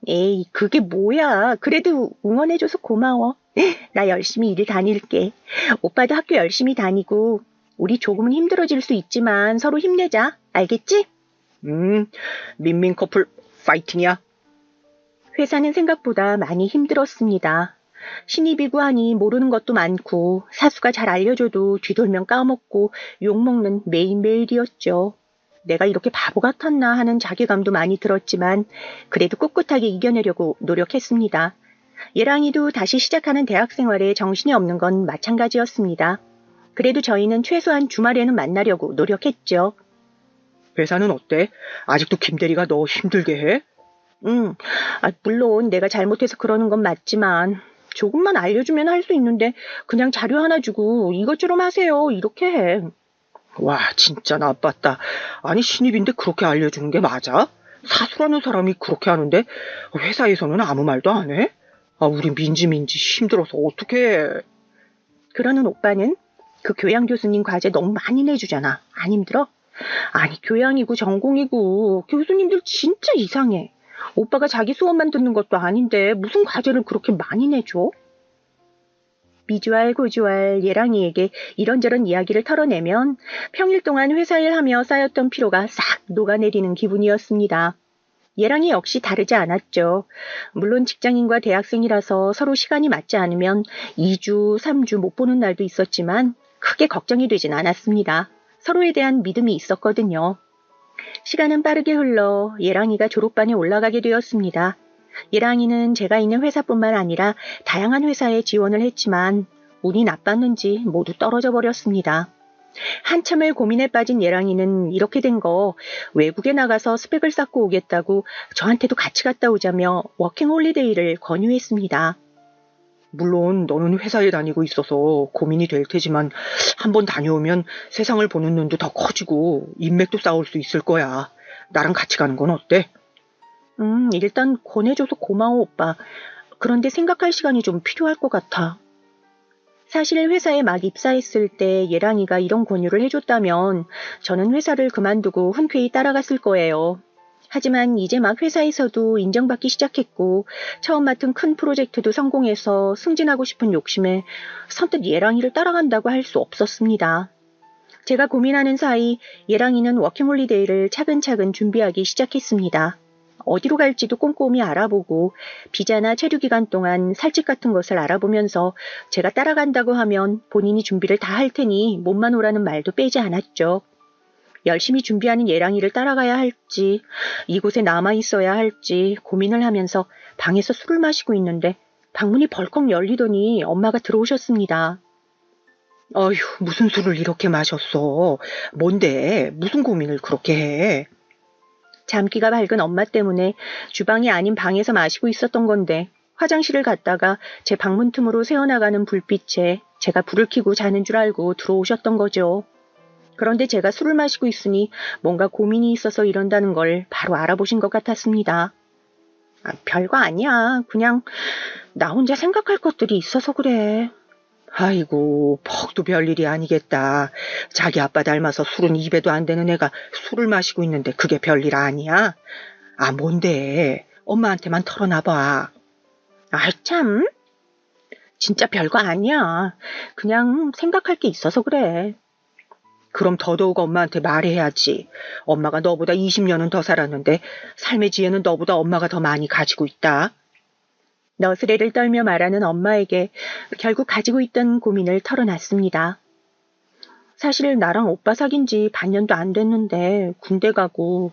S2: 에이, 그게 뭐야. 그래도 응원해줘서 고마워. 나 열심히 일 다닐게. 오빠도 학교 열심히 다니고 우리 조금은 힘들어질 수 있지만 서로 힘내자. 알겠지?
S3: 민민 커플 파이팅이야.
S2: 회사는 생각보다 많이 힘들었습니다. 신입이고 하니 모르는 것도 많고 사수가 잘 알려줘도 뒤돌면 까먹고 욕먹는 매일매일이었죠. 내가 이렇게 바보 같았나 하는 자괴감도 많이 들었지만 그래도 꿋꿋하게 이겨내려고 노력했습니다. 예랑이도 다시 시작하는 대학 생활에 정신이 없는 건 마찬가지였습니다. 그래도 저희는 최소한 주말에는 만나려고 노력했죠.
S3: 회사는 어때? 아직도 김대리가 너 힘들게 해?
S2: 물론 내가 잘못해서 그러는 건 맞지만 조금만 알려주면 할 수 있는데 그냥 자료 하나 주고 이것 좀 하세요 이렇게 해.
S3: 와, 진짜 나빴다. 아니, 신입인데 그렇게 알려주는 게 맞아? 사수라는 사람이 그렇게 하는데 회사에서는 아무 말도 안 해? 아, 우리 민지 힘들어서 어떡해.
S2: 그러는 오빠는 그 교양 교수님 과제 너무 많이 내주잖아. 안 힘들어? 아니, 교양이고 전공이고 교수님들 진짜 이상해. 오빠가 자기 수업만 듣는 것도 아닌데 무슨 과제를 그렇게 많이 내줘? 미주알 고주알 예랑이에게 이런저런 이야기를 털어내면 평일 동안 회사 일하며 쌓였던 피로가 싹 녹아내리는 기분이었습니다. 예랑이 역시 다르지 않았죠. 물론 직장인과 대학생이라서 서로 시간이 맞지 않으면 2주, 3주 못 보는 날도 있었지만 크게 걱정이 되진 않았습니다. 서로에 대한 믿음이 있었거든요. 시간은 빠르게 흘러 예랑이가 졸업반에 올라가게 되었습니다. 예랑이는 제가 있는 회사뿐만 아니라 다양한 회사에 지원을 했지만 운이 나빴는지 모두 떨어져 버렸습니다. 한참을 고민에 빠진 예랑이는 이렇게 된 거 외국에 나가서 스펙을 쌓고 오겠다고 저한테도 같이 갔다 오자며 워킹홀리데이를 권유했습니다.
S3: 물론 너는 회사에 다니고 있어서 고민이 될 테지만 한번 다녀오면 세상을 보는 눈도 더 커지고 인맥도 쌓을 수 있을 거야. 나랑 같이 가는 건 어때?
S2: 일단 권해줘서 고마워 오빠. 그런데 생각할 시간이 좀 필요할 것 같아. 사실 회사에 막 입사했을 때 예랑이가 이런 권유를 해줬다면 저는 회사를 그만두고 흔쾌히 따라갔을 거예요. 하지만 이제 막 회사에서도 인정받기 시작했고 처음 맡은 큰 프로젝트도 성공해서 승진하고 싶은 욕심에 선뜻 예랑이를 따라간다고 할 수 없었습니다. 제가 고민하는 사이 예랑이는 워킹홀리데이를 차근차근 준비하기 시작했습니다. 어디로 갈지도 꼼꼼히 알아보고 비자나 체류 기간 동안 살집 같은 것을 알아보면서 제가 따라간다고 하면 본인이 준비를 다 할 테니 몸만 오라는 말도 빼지 않았죠. 열심히 준비하는 예랑이를 따라가야 할지 이곳에 남아있어야 할지 고민을 하면서 방에서 술을 마시고 있는데 방문이 벌컥 열리더니 엄마가 들어오셨습니다.
S3: 어휴, 무슨 술을 이렇게 마셨어? 뭔데? 무슨 고민을 그렇게 해?
S2: 잠기가 밝은 엄마 때문에 주방이 아닌 방에서 마시고 있었던 건데 화장실을 갔다가 제 방문 틈으로 새어나가는 불빛에 제가 불을 켜고 자는 줄 알고 들어오셨던 거죠. 그런데 제가 술을 마시고 있으니 뭔가 고민이 있어서 이런다는 걸 바로 알아보신 것 같았습니다. 별거 아니야. 그냥 나 혼자 생각할 것들이 있어서 그래.
S3: 아이고, 퍽도 별일이 아니겠다. 자기 아빠 닮아서 술은 입에도 안 되는 애가 술을 마시고 있는데 그게 별일 아니야? 아, 뭔데? 엄마한테만 털어놔봐.
S2: 아이 참. 진짜 별거 아니야. 그냥 생각할 게 있어서 그래.
S3: 그럼 더더욱 엄마한테 말해야지. 엄마가 너보다 20년은 더 살았는데 삶의 지혜는 너보다 엄마가 더 많이 가지고 있다.
S2: 너스레를 떨며 말하는 엄마에게 결국 가지고 있던 고민을 털어놨습니다. 사실 나랑 오빠 사귄 지 반년도 안 됐는데 군대 가고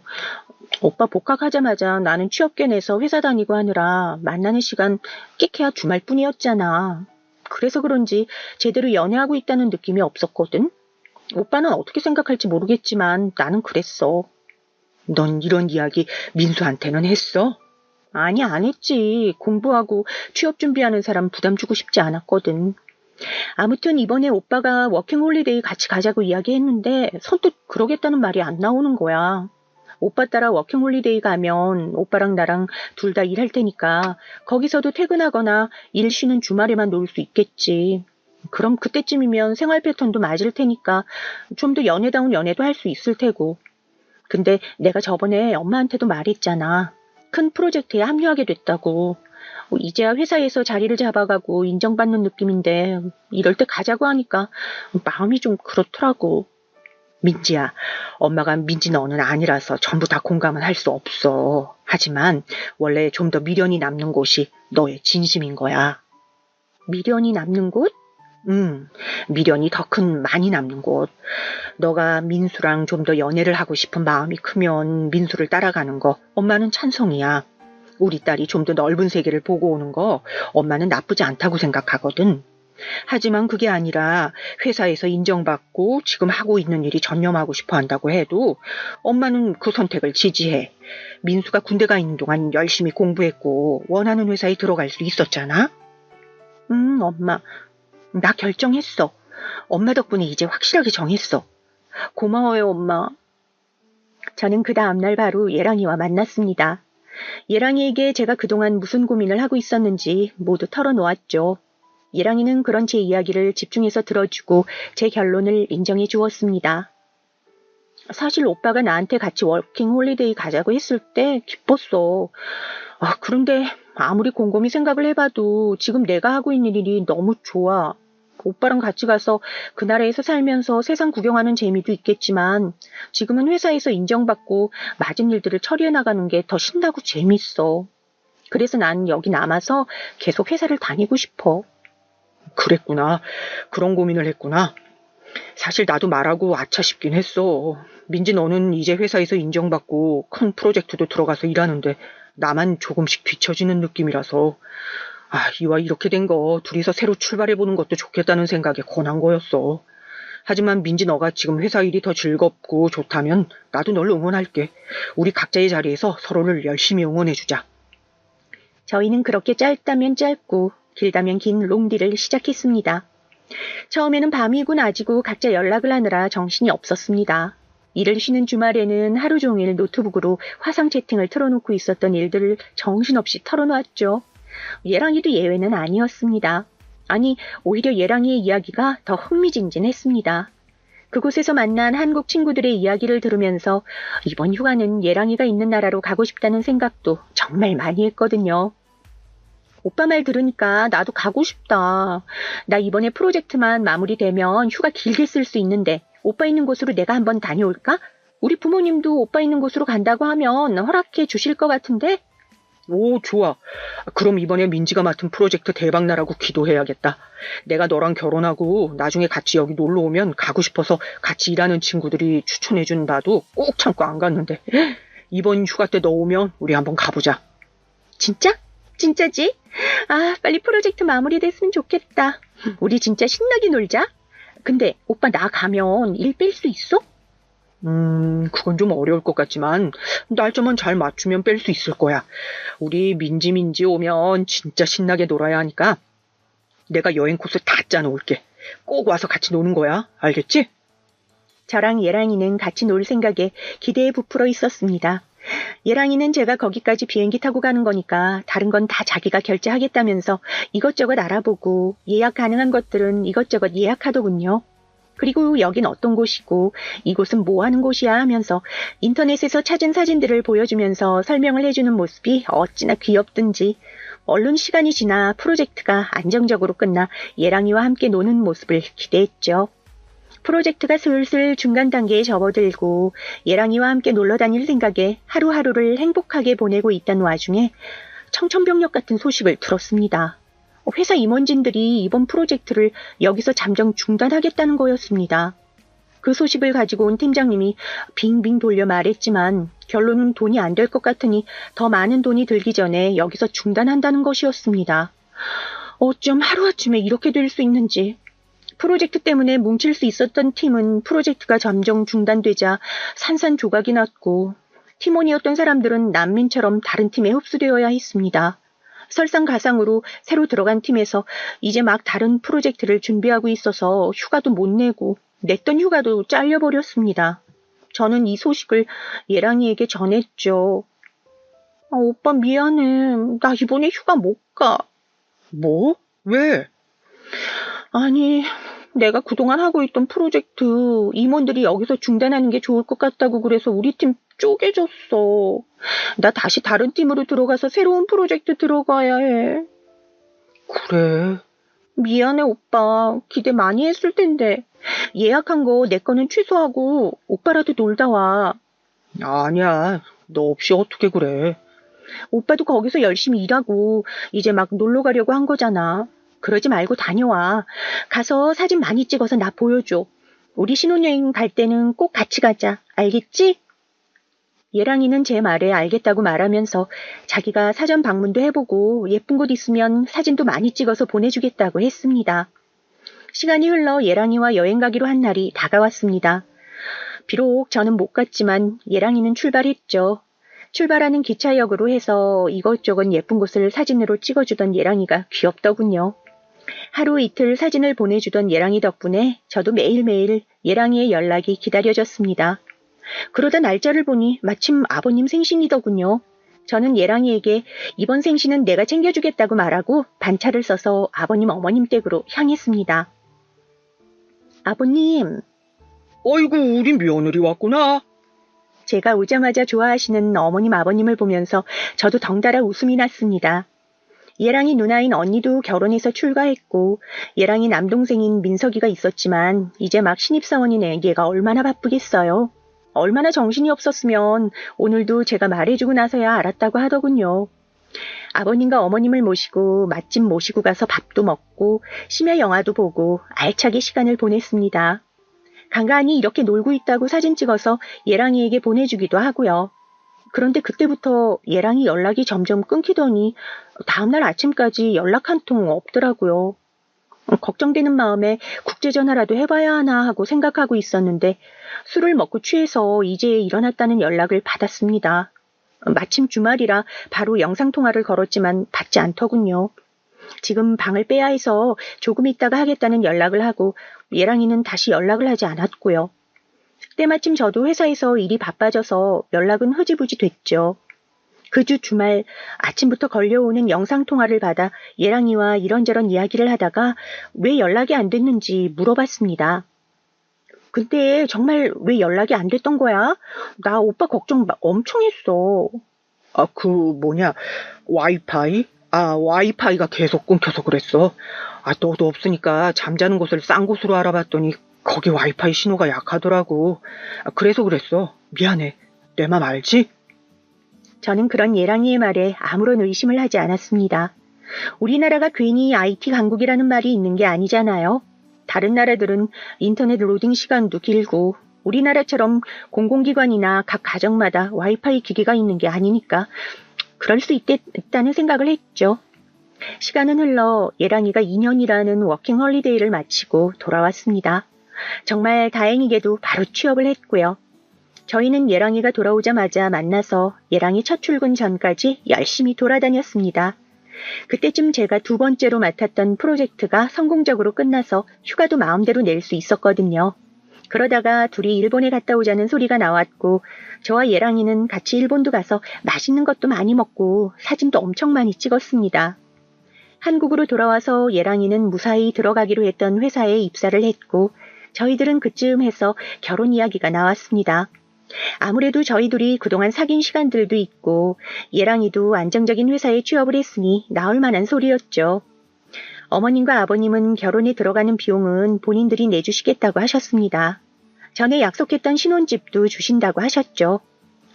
S2: 오빠 복학하자마자 나는 취업계 내서 회사 다니고 하느라 만나는 시간 끼케야 주말뿐이었잖아. 그래서 그런지 제대로 연애하고 있다는 느낌이 없었거든. 오빠는 어떻게 생각할지 모르겠지만 나는 그랬어.
S3: 넌 이런 이야기 민수한테는 했어?
S2: 아니, 안 했지. 공부하고 취업 준비하는 사람 부담 주고 싶지 않았거든. 아무튼 이번에 오빠가 워킹홀리데이 같이 가자고 이야기했는데 선뜻 그러겠다는 말이 안 나오는 거야. 오빠 따라 워킹홀리데이 가면 오빠랑 나랑 둘 다 일할 테니까 거기서도 퇴근하거나 일 쉬는 주말에만 놀 수 있겠지. 그럼 그때쯤이면 생활 패턴도 맞을 테니까 좀 더 연애다운 연애도 할 수 있을 테고. 근데 내가 저번에 엄마한테도 말했잖아. 큰 프로젝트에 합류하게 됐다고. 이제야 회사에서 자리를 잡아가고 인정받는 느낌인데 이럴 때 가자고 하니까 마음이 좀 그렇더라고.
S3: 민지야, 엄마가 민지 너는 아니라서 전부 다 공감은 할 수 없어. 하지만 원래 좀 더 미련이 남는 곳이 너의 진심인 거야.
S2: 미련이 남는 곳?
S3: 미련이 더 큰 많이 남는 곳. 너가 민수랑 좀 더 연애를 하고 싶은 마음이 크면 민수를 따라가는 거 엄마는 찬성이야. 우리 딸이 좀 더 넓은 세계를 보고 오는 거 엄마는 나쁘지 않다고 생각하거든. 하지만 그게 아니라 회사에서 인정받고 지금 하고 있는 일이 전념하고 싶어 한다고 해도 엄마는 그 선택을 지지해. 민수가 군대 가 있는 동안 열심히 공부했고 원하는 회사에 들어갈 수 있었잖아.
S2: 엄마. 나 결정했어. 엄마 덕분에 이제 확실하게 정했어. 고마워요, 엄마. 저는 그 다음날 바로 예랑이와 만났습니다. 예랑이에게 제가 그동안 무슨 고민을 하고 있었는지 모두 털어놓았죠. 예랑이는 그런 제 이야기를 집중해서 들어주고 제 결론을 인정해 주었습니다. 사실 오빠가 나한테 같이 워킹 홀리데이 가자고 했을 때 기뻤어. 그런데 아무리 곰곰이 생각을 해봐도 지금 내가 하고 있는 일이 너무 좋아. 오빠랑 같이 가서 그 나라에서 살면서 세상 구경하는 재미도 있겠지만 지금은 회사에서 인정받고 맞은 일들을 처리해 나가는 게 더 신나고 재밌어. 그래서 난 여기 남아서 계속 회사를 다니고 싶어.
S3: 그랬구나. 그런 고민을 했구나. 사실 나도 말하고 아차 싶긴 했어. 민지 너는 이제 회사에서 인정받고 큰 프로젝트도 들어가서 일하는데 나만 조금씩 뒤처지는 느낌이라서 이와 이렇게 된 거 둘이서 새로 출발해보는 것도 좋겠다는 생각에 권한 거였어. 하지만 민지 너가 지금 회사 일이 더 즐겁고 좋다면 나도 널 응원할게. 우리 각자의 자리에서 서로를 열심히 응원해주자.
S2: 저희는 그렇게 짧다면 짧고 길다면 긴 롱디를 시작했습니다. 처음에는 밤이고 낮이고 각자 연락을 하느라 정신이 없었습니다. 일을 쉬는 주말에는 하루 종일 노트북으로 화상 채팅을 틀어놓고 있었던 일들을 정신없이 털어놓았죠. 예랑이도 예외는 아니었습니다. 아니, 오히려 예랑이의 이야기가 더 흥미진진했습니다. 그곳에서 만난 한국 친구들의 이야기를 들으면서 이번 휴가는 예랑이가 있는 나라로 가고 싶다는 생각도 정말 많이 했거든요. 오빠 말 들으니까 나도 가고 싶다. 나 이번에 프로젝트만 마무리되면 휴가 길게 쓸 수 있는데 오빠 있는 곳으로 내가 한번 다녀올까? 우리 부모님도 오빠 있는 곳으로 간다고 하면 허락해 주실 것 같은데?
S3: 오, 좋아. 그럼 이번에 민지가 맡은 프로젝트 대박 나라고 기도해야겠다. 내가 너랑 결혼하고 나중에 같이 여기 놀러 오면 가고 싶어서 같이 일하는 친구들이 추천해준다도 꼭 참고 안 갔는데 이번 휴가 때 너 오면 우리 한번 가보자.
S2: 진짜? 진짜지? 빨리 프로젝트 마무리됐으면 좋겠다. 우리 진짜 신나게 놀자. 근데 오빠 나 가면 일 뺄 수 있어?
S3: 그건 좀 어려울 것 같지만 날짜만 잘 맞추면 뺄 수 있을 거야. 우리 민지 오면 진짜 신나게 놀아야 하니까 내가 여행 코스 다 짜놓을게. 꼭 와서 같이 노는 거야. 알겠지?
S2: 저랑 예랑이는 같이 놀 생각에 기대에 부풀어 있었습니다. 예랑이는 제가 거기까지 비행기 타고 가는 거니까 다른 건 다 자기가 결제하겠다면서 이것저것 알아보고 예약 가능한 것들은 이것저것 예약하더군요. 그리고 여긴 어떤 곳이고 이곳은 뭐 하는 곳이야 하면서 인터넷에서 찾은 사진들을 보여주면서 설명을 해주는 모습이 어찌나 귀엽든지 얼른 시간이 지나 프로젝트가 안정적으로 끝나 예랑이와 함께 노는 모습을 기대했죠. 프로젝트가 슬슬 중간 단계에 접어들고 예랑이와 함께 놀러 다닐 생각에 하루하루를 행복하게 보내고 있던 와중에 청천벽력 같은 소식을 들었습니다. 회사 임원진들이 이번 프로젝트를 여기서 잠정 중단하겠다는 거였습니다. 그 소식을 가지고 온 팀장님이 빙빙 돌려 말했지만 결론은 돈이 안 될 것 같으니 더 많은 돈이 들기 전에 여기서 중단한다는 것이었습니다. 어쩜 하루아침에 이렇게 될 수 있는지. 프로젝트 때문에 뭉칠 수 있었던 팀은 프로젝트가 잠정 중단되자 산산조각이 났고 팀원이었던 사람들은 난민처럼 다른 팀에 흡수되어야 했습니다. 설상가상으로 새로 들어간 팀에서 이제 막 다른 프로젝트를 준비하고 있어서 휴가도 못 내고 냈던 휴가도 잘려버렸습니다. 저는 이 소식을 예랑이에게 전했죠. 오빠 미안해. 나 이번에 휴가 못 가.
S3: 뭐? 왜?
S2: 아니, 내가 그동안 하고 있던 프로젝트 임원들이 여기서 중단하는 게 좋을 것 같다고 그래서 우리 팀 쪼개졌어. 나 다시 다른 팀으로 들어가서 새로운 프로젝트 들어가야 해.
S3: 그래.
S2: 미안해, 오빠. 기대 많이 했을 텐데. 예약한 거 내 거는 취소하고 오빠라도 놀다 와.
S3: 아니야. 너 없이 어떻게 그래.
S2: 오빠도 거기서 열심히 일하고 이제 막 놀러 가려고 한 거잖아. 그러지 말고 다녀와. 가서 사진 많이 찍어서 나 보여줘. 우리 신혼여행 갈 때는 꼭 같이 가자. 알겠지? 예랑이는 제 말에 알겠다고 말하면서 자기가 사전 방문도 해보고 예쁜 곳 있으면 사진도 많이 찍어서 보내주겠다고 했습니다. 시간이 흘러 예랑이와 여행 가기로 한 날이 다가왔습니다. 비록 저는 못 갔지만 예랑이는 출발했죠. 출발하는 기차역으로 해서 이것저것 예쁜 곳을 사진으로 찍어주던 예랑이가 귀엽더군요. 하루 이틀 사진을 보내주던 예랑이 덕분에 저도 매일매일 예랑이의 연락이 기다려졌습니다. 그러다 날짜를 보니 마침 아버님 생신이더군요. 저는 예랑이에게 이번 생신은 내가 챙겨주겠다고 말하고 반차를 써서 아버님 어머님 댁으로 향했습니다. 아버님.
S3: 어이구, 우리 며느리 왔구나.
S2: 제가 오자마자 좋아하시는 어머님 아버님을 보면서 저도 덩달아 웃음이 났습니다. 예랑이 누나인 언니도 결혼해서 출가했고 예랑이 남동생인 민석이가 있었지만 이제 막 신입사원이네. 얘가 얼마나 바쁘겠어요. 얼마나 정신이 없었으면 오늘도 제가 말해주고 나서야 알았다고 하더군요. 아버님과 어머님을 모시고 맛집 모시고 가서 밥도 먹고 심야 영화도 보고 알차게 시간을 보냈습니다. 간간히 이렇게 놀고 있다고 사진 찍어서 예랑이에게 보내주기도 하고요. 그런데 그때부터 예랑이 연락이 점점 끊기더니 다음날 아침까지 연락 한 통 없더라고요. 걱정되는 마음에 국제전화라도 해봐야 하나 하고 생각하고 있었는데 술을 먹고 취해서 이제 일어났다는 연락을 받았습니다. 마침 주말이라 바로 영상통화를 걸었지만 받지 않더군요. 지금 방을 빼야 해서 조금 있다가 하겠다는 연락을 하고 예랑이는 다시 연락을 하지 않았고요. 때마침 저도 회사에서 일이 바빠져서 연락은 흐지부지 됐죠. 그 주 주말 아침부터 걸려오는 영상통화를 받아 예랑이와 이런저런 이야기를 하다가 왜 연락이 안 됐는지 물어봤습니다. 근데 정말 왜 연락이 안 됐던 거야? 나 오빠 걱정 엄청 했어.
S3: 와이파이? 와이파이가 계속 끊겨서 그랬어. 너도 없으니까 잠자는 곳을 싼 곳으로 알아봤더니 거기 와이파이 신호가 약하더라고. 그래서 그랬어. 미안해. 내 맘 알지?
S2: 저는 그런 예랑이의 말에 아무런 의심을 하지 않았습니다. 우리나라가 괜히 IT 강국이라는 말이 있는 게 아니잖아요. 다른 나라들은 인터넷 로딩 시간도 길고 우리나라처럼 공공기관이나 각 가정마다 와이파이 기기가 있는 게 아니니까 그럴 수 있다는 생각을 했죠. 시간은 흘러 예랑이가 2년이라는 워킹 홀리데이를 마치고 돌아왔습니다. 정말 다행히게도 바로 취업을 했고요. 저희는 예랑이가 돌아오자마자 만나서 예랑이 첫 출근 전까지 열심히 돌아다녔습니다. 그때쯤 제가 두 번째로 맡았던 프로젝트가 성공적으로 끝나서 휴가도 마음대로 낼 수 있었거든요. 그러다가 둘이 일본에 갔다 오자는 소리가 나왔고 저와 예랑이는 같이 일본도 가서 맛있는 것도 많이 먹고 사진도 엄청 많이 찍었습니다. 한국으로 돌아와서 예랑이는 무사히 들어가기로 했던 회사에 입사를 했고 저희들은 그쯤 해서 결혼 이야기가 나왔습니다. 아무래도 저희 둘이 그동안 사귄 시간들도 있고 예랑이도 안정적인 회사에 취업을 했으니 나올 만한 소리였죠. 어머님과 아버님은 결혼에 들어가는 비용은 본인들이 내주시겠다고 하셨습니다. 전에 약속했던 신혼집도 주신다고 하셨죠.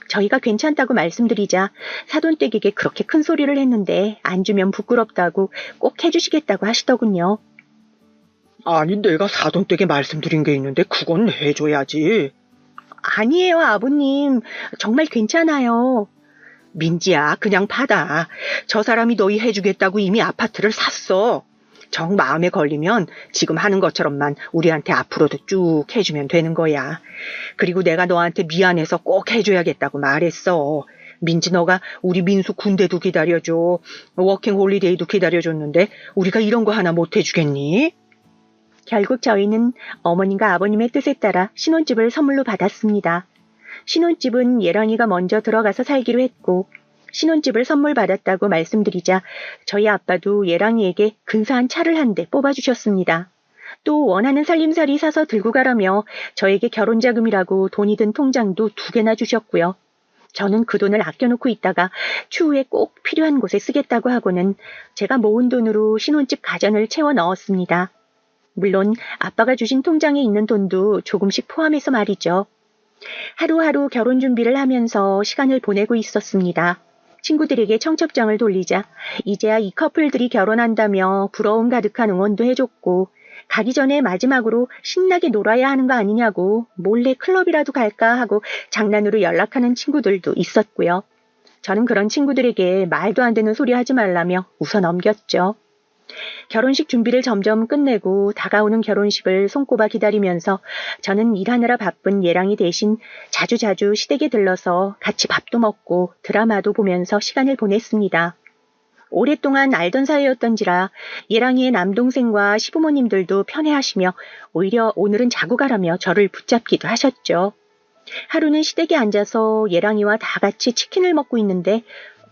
S2: 저희가 괜찮다고 말씀드리자 사돈댁에게 그렇게 큰 소리를 했는데 안 주면 부끄럽다고 꼭 해주시겠다고 하시더군요.
S3: 아니, 내가 사돈댁에 말씀드린 게 있는데 그건 해줘야지.
S2: 아니에요, 아버님. 정말 괜찮아요.
S3: 민지야, 그냥 받아. 저 사람이 너희 해주겠다고 이미 아파트를 샀어. 정 마음에 걸리면 지금 하는 것처럼만 우리한테 앞으로도 쭉 해주면 되는 거야. 그리고 내가 너한테 미안해서 꼭 해줘야겠다고 말했어. 민지, 너가 우리 민수 군대도 기다려줘. 워킹 홀리데이도 기다려줬는데 우리가 이런 거 하나 못 해주겠니?
S2: 결국 저희는 어머님과 아버님의 뜻에 따라 신혼집을 선물로 받았습니다. 신혼집은 예랑이가 먼저 들어가서 살기로 했고 신혼집을 선물 받았다고 말씀드리자 저희 아빠도 예랑이에게 근사한 차를 한 대 뽑아주셨습니다. 또 원하는 살림살이 사서 들고 가라며 저에게 결혼자금이라고 돈이 든 통장도 2개나 주셨고요. 저는 그 돈을 아껴놓고 있다가 추후에 꼭 필요한 곳에 쓰겠다고 하고는 제가 모은 돈으로 신혼집 가전을 채워 넣었습니다. 물론 아빠가 주신 통장에 있는 돈도 조금씩 포함해서 말이죠. 하루하루 결혼 준비를 하면서 시간을 보내고 있었습니다. 친구들에게 청첩장을 돌리자 이제야 이 커플들이 결혼한다며 부러움 가득한 응원도 해줬고 가기 전에 마지막으로 신나게 놀아야 하는 거 아니냐고 몰래 클럽이라도 갈까 하고 장난으로 연락하는 친구들도 있었고요. 저는 그런 친구들에게 말도 안 되는 소리 하지 말라며 웃어 넘겼죠. 결혼식 준비를 점점 끝내고 다가오는 결혼식을 손꼽아 기다리면서 저는 일하느라 바쁜 예랑이 대신 자주자주 시댁에 들러서 같이 밥도 먹고 드라마도 보면서 시간을 보냈습니다. 오랫동안 알던 사이였던지라 예랑이의 남동생과 시부모님들도 편해하시며 오히려 오늘은 자고 가라며 저를 붙잡기도 하셨죠. 하루는 시댁에 앉아서 예랑이와 다 같이 치킨을 먹고 있는데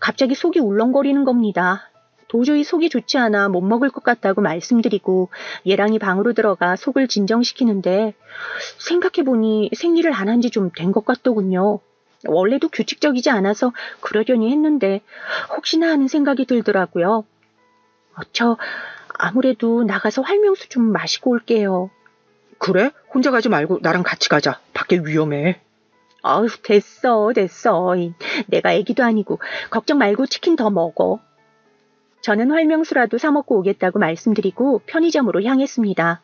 S2: 갑자기 속이 울렁거리는 겁니다. 도저히 속이 좋지 않아 못 먹을 것 같다고 말씀드리고 예랑이 방으로 들어가 속을 진정시키는데 생각해보니 생리를 안 한 지 좀 된 것 같더군요. 원래도 규칙적이지 않아서 그러려니 했는데 혹시나 하는 생각이 들더라고요. 저 아무래도 나가서 활명수 좀 마시고 올게요.
S3: 그래? 혼자 가지 말고 나랑 같이 가자. 밖에 위험해.
S2: 아유, 됐어. 내가 애기도 아니고 걱정 말고 치킨 더 먹어. 저는 활명수라도 사 먹고 오겠다고 말씀드리고 편의점으로 향했습니다.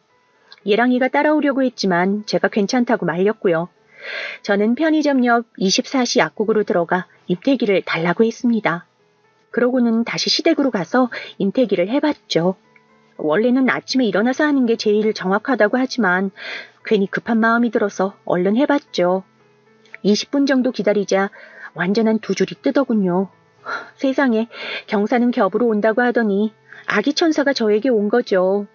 S2: 예랑이가 따라오려고 했지만 제가 괜찮다고 말렸고요. 저는 편의점 옆 24시 약국으로 들어가 임태기를 달라고 했습니다. 그러고는 다시 시댁으로 가서 임태기를 해봤죠. 원래는 아침에 일어나서 하는 게 제일 정확하다고 하지만 괜히 급한 마음이 들어서 얼른 해봤죠. 20분 정도 기다리자 완전한 두 줄이 뜨더군요. 세상에 경사는 겹으로 온다고 하더니 아기 천사가 저에게 온 거죠.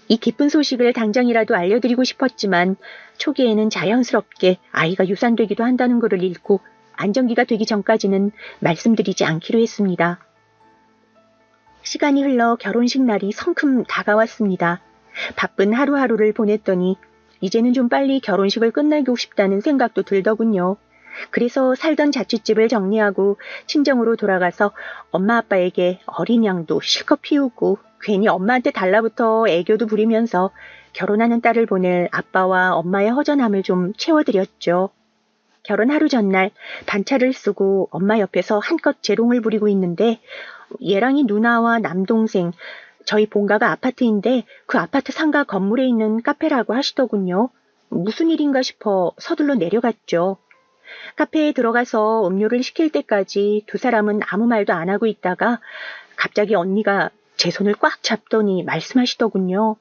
S2: 이 기쁜 소식을 당장이라도 알려드리고 싶었지만 초기에는 자연스럽게 아이가 유산되기도 한다는 것을 읽고 안정기가 되기 전까지는 말씀드리지 않기로 했습니다. 시간이 흘러 결혼식 날이 성큼 다가왔습니다. 바쁜 하루하루를 보냈더니 이제는 좀 빨리 결혼식을 끝내고 싶다는 생각도 들더군요. 그래서 살던 자취집을 정리하고 친정으로 돌아가서 엄마 아빠에게 어린 양도 실컷 피우고 괜히 엄마한테 달라붙어 애교도 부리면서 결혼하는 딸을 보낼 아빠와 엄마의 허전함을 좀 채워드렸죠. 결혼 하루 전날 반차를 쓰고 엄마 옆에서 한껏 재롱을 부리고 있는데 예랑이 누나와 남동생, 저희 본가가 아파트인데 그 아파트 상가 건물에 있는 카페라고 하시더군요. 무슨 일인가 싶어 서둘러 내려갔죠. 카페에 들어가서 음료를 시킬 때까지 두 사람은 아무 말도 안 하고 있다가 갑자기 언니가 제 손을 꽉 잡더니 말씀하시더군요.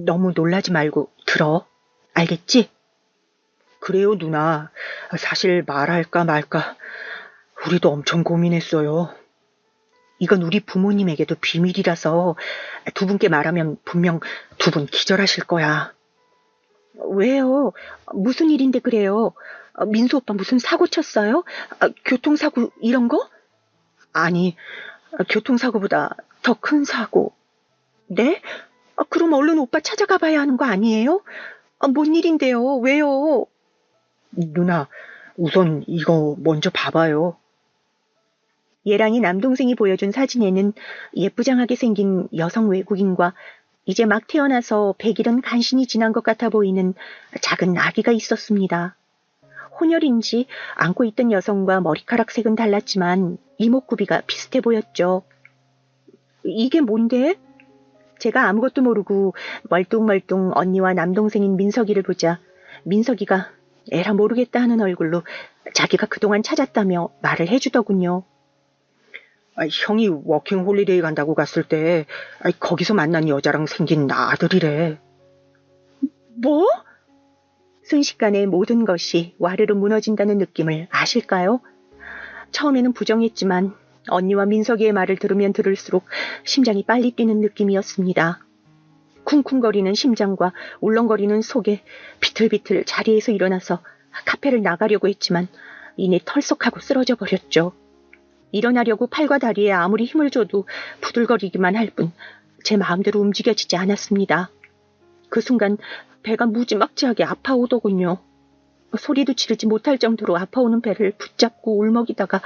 S3: 너무 놀라지 말고 들어. 알겠지? 그래요, 누나. 사실 말할까 말까 우리도 엄청 고민했어요. 이건 우리 부모님에게도 비밀이라서 두 분께 말하면 분명 두 분 기절하실 거야.
S2: 왜요? 무슨 일인데 그래요? 민수 오빠 무슨 사고 쳤어요? 교통사고 이런 거? 아니, 교통사고보다 더 큰 사고. 네? 그럼 얼른 오빠 찾아가 봐야 하는 거 아니에요? 뭔 일인데요? 왜요? 누나, 우선 이거 먼저 봐봐요. 예랑이 남동생이 보여준 사진에는 예쁘장하게 생긴 여성 외국인과 이제 막 태어나서 100일은 간신히 지난 것 같아 보이는 작은 아기가 있었습니다. 혼혈인지 안고 있던 여성과 머리카락 색은 달랐지만 이목구비가 비슷해 보였죠. 이게 뭔데? 제가 아무것도 모르고 멀뚱멀뚱 언니와 남동생인 민석이를 보자 민석이가 에라 모르겠다 하는 얼굴로 자기가 그동안 찾았다며 말을 해주더군요. 형이 워킹 홀리데이 간다고 갔을 때 거기서 만난 여자랑 생긴 아들이래. 뭐? 순식간에 모든 것이 와르르 무너진다는 느낌을 아실까요? 처음에는 부정했지만 언니와 민석이의 말을 들으면 들을수록 심장이 빨리 뛰는 느낌이었습니다. 쿵쿵거리는 심장과 울렁거리는 속에 비틀비틀 자리에서 일어나서 카페를 나가려고 했지만 이내 털썩하고 쓰러져 버렸죠. 일어나려고 팔과 다리에 아무리 힘을 줘도 부들거리기만 할 뿐 제 마음대로 움직여지지 않았습니다. 그 순간 배가 무지막지하게 아파오더군요. 소리도 지르지 못할 정도로 아파오는 배를 붙잡고 울먹이다가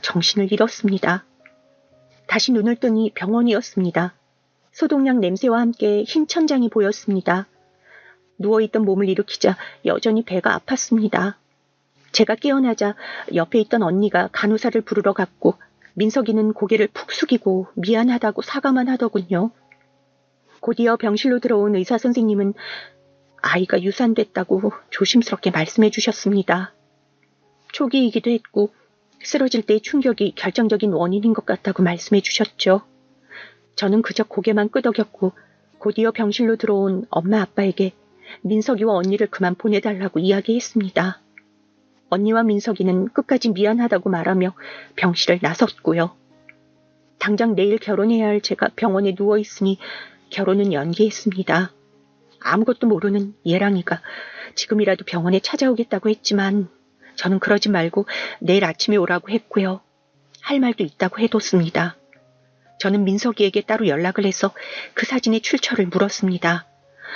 S2: 정신을 잃었습니다. 다시 눈을 뜨니 병원이었습니다. 소독약 냄새와 함께 흰 천장이 보였습니다. 누워있던 몸을 일으키자 여전히 배가 아팠습니다. 제가 깨어나자 옆에 있던 언니가 간호사를 부르러 갔고 민석이는 고개를 푹 숙이고 미안하다고 사과만 하더군요. 곧이어 병실로 들어온 의사 선생님은 아이가 유산됐다고 조심스럽게 말씀해 주셨습니다. 초기이기도 했고 쓰러질 때의 충격이 결정적인 원인인 것 같다고 말씀해 주셨죠. 저는 그저 고개만 끄덕였고 곧이어 병실로 들어온 엄마 아빠에게 민석이와 언니를 그만 보내달라고 이야기했습니다. 언니와 민석이는 끝까지 미안하다고 말하며 병실을 나섰고요. 당장 내일 결혼해야 할 제가 병원에 누워있으니 결혼은 연기했습니다. 아무것도 모르는 예랑이가 지금이라도 병원에 찾아오겠다고 했지만 저는 그러지 말고 내일 아침에 오라고 했고요. 할 말도 있다고 해뒀습니다. 저는 민석이에게 따로 연락을 해서 그 사진의 출처를 물었습니다.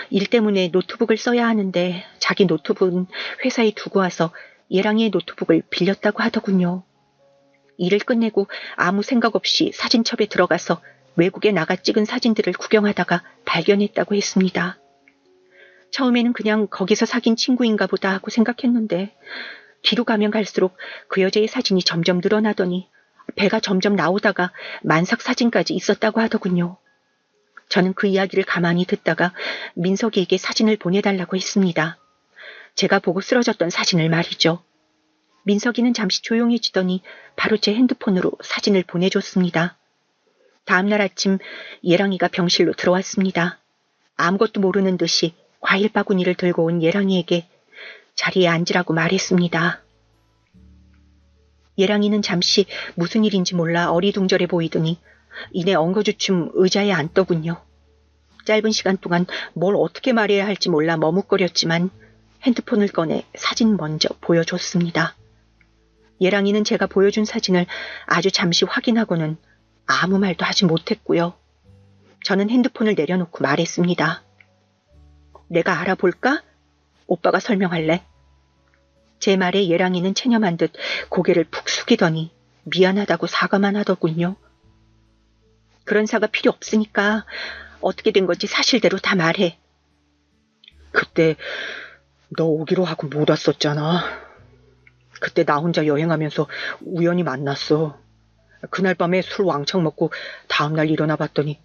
S2: 일 때문에 노트북을 써야 하는데 자기 노트북은 회사에 두고 와서 예랑이의 노트북을 빌렸다고 하더군요. 일을 끝내고 아무 생각 없이 사진첩에 들어가서 외국에 나가 찍은 사진들을 구경하다가 발견했다고 했습니다. 처음에는 그냥 거기서 사귄 친구인가 보다 하고 생각했는데 뒤로 가면 갈수록 그 여자의 사진이 점점 늘어나더니 배가 점점 나오다가 만삭 사진까지 있었다고 하더군요. 저는 그 이야기를 가만히 듣다가 민석이에게 사진을 보내달라고 했습니다. 제가 보고 쓰러졌던 사진을 말이죠. 민석이는 잠시 조용해지더니 바로 제 핸드폰으로 사진을 보내줬습니다. 다음날 아침 예랑이가 병실로 들어왔습니다. 아무것도 모르는 듯이 과일 바구니를 들고 온 예랑이에게 자리에 앉으라고 말했습니다. 예랑이는 잠시 무슨 일인지 몰라 어리둥절해 보이더니 이내 엉거주춤 의자에 앉더군요. 짧은 시간 동안 뭘 어떻게 말해야 할지 몰라 머뭇거렸지만 핸드폰을 꺼내 사진 먼저 보여줬습니다. 예랑이는 제가 보여준 사진을 아주 잠시 확인하고는 아무 말도 하지 못했고요. 저는 핸드폰을 내려놓고 말했습니다. 내가 알아볼까? 오빠가 설명할래? 제 말에 예랑이는 체념한 듯 고개를 푹 숙이더니 미안하다고 사과만 하더군요. 그런 사과 필요 없으니까 어떻게 된 건지 사실대로 다 말해. 그때 너 오기로 하고 못 왔었잖아. 그때 나 혼자 여행하면서 우연히 만났어. 그날 밤에 술 왕창 먹고 다음날 일어나 봤더니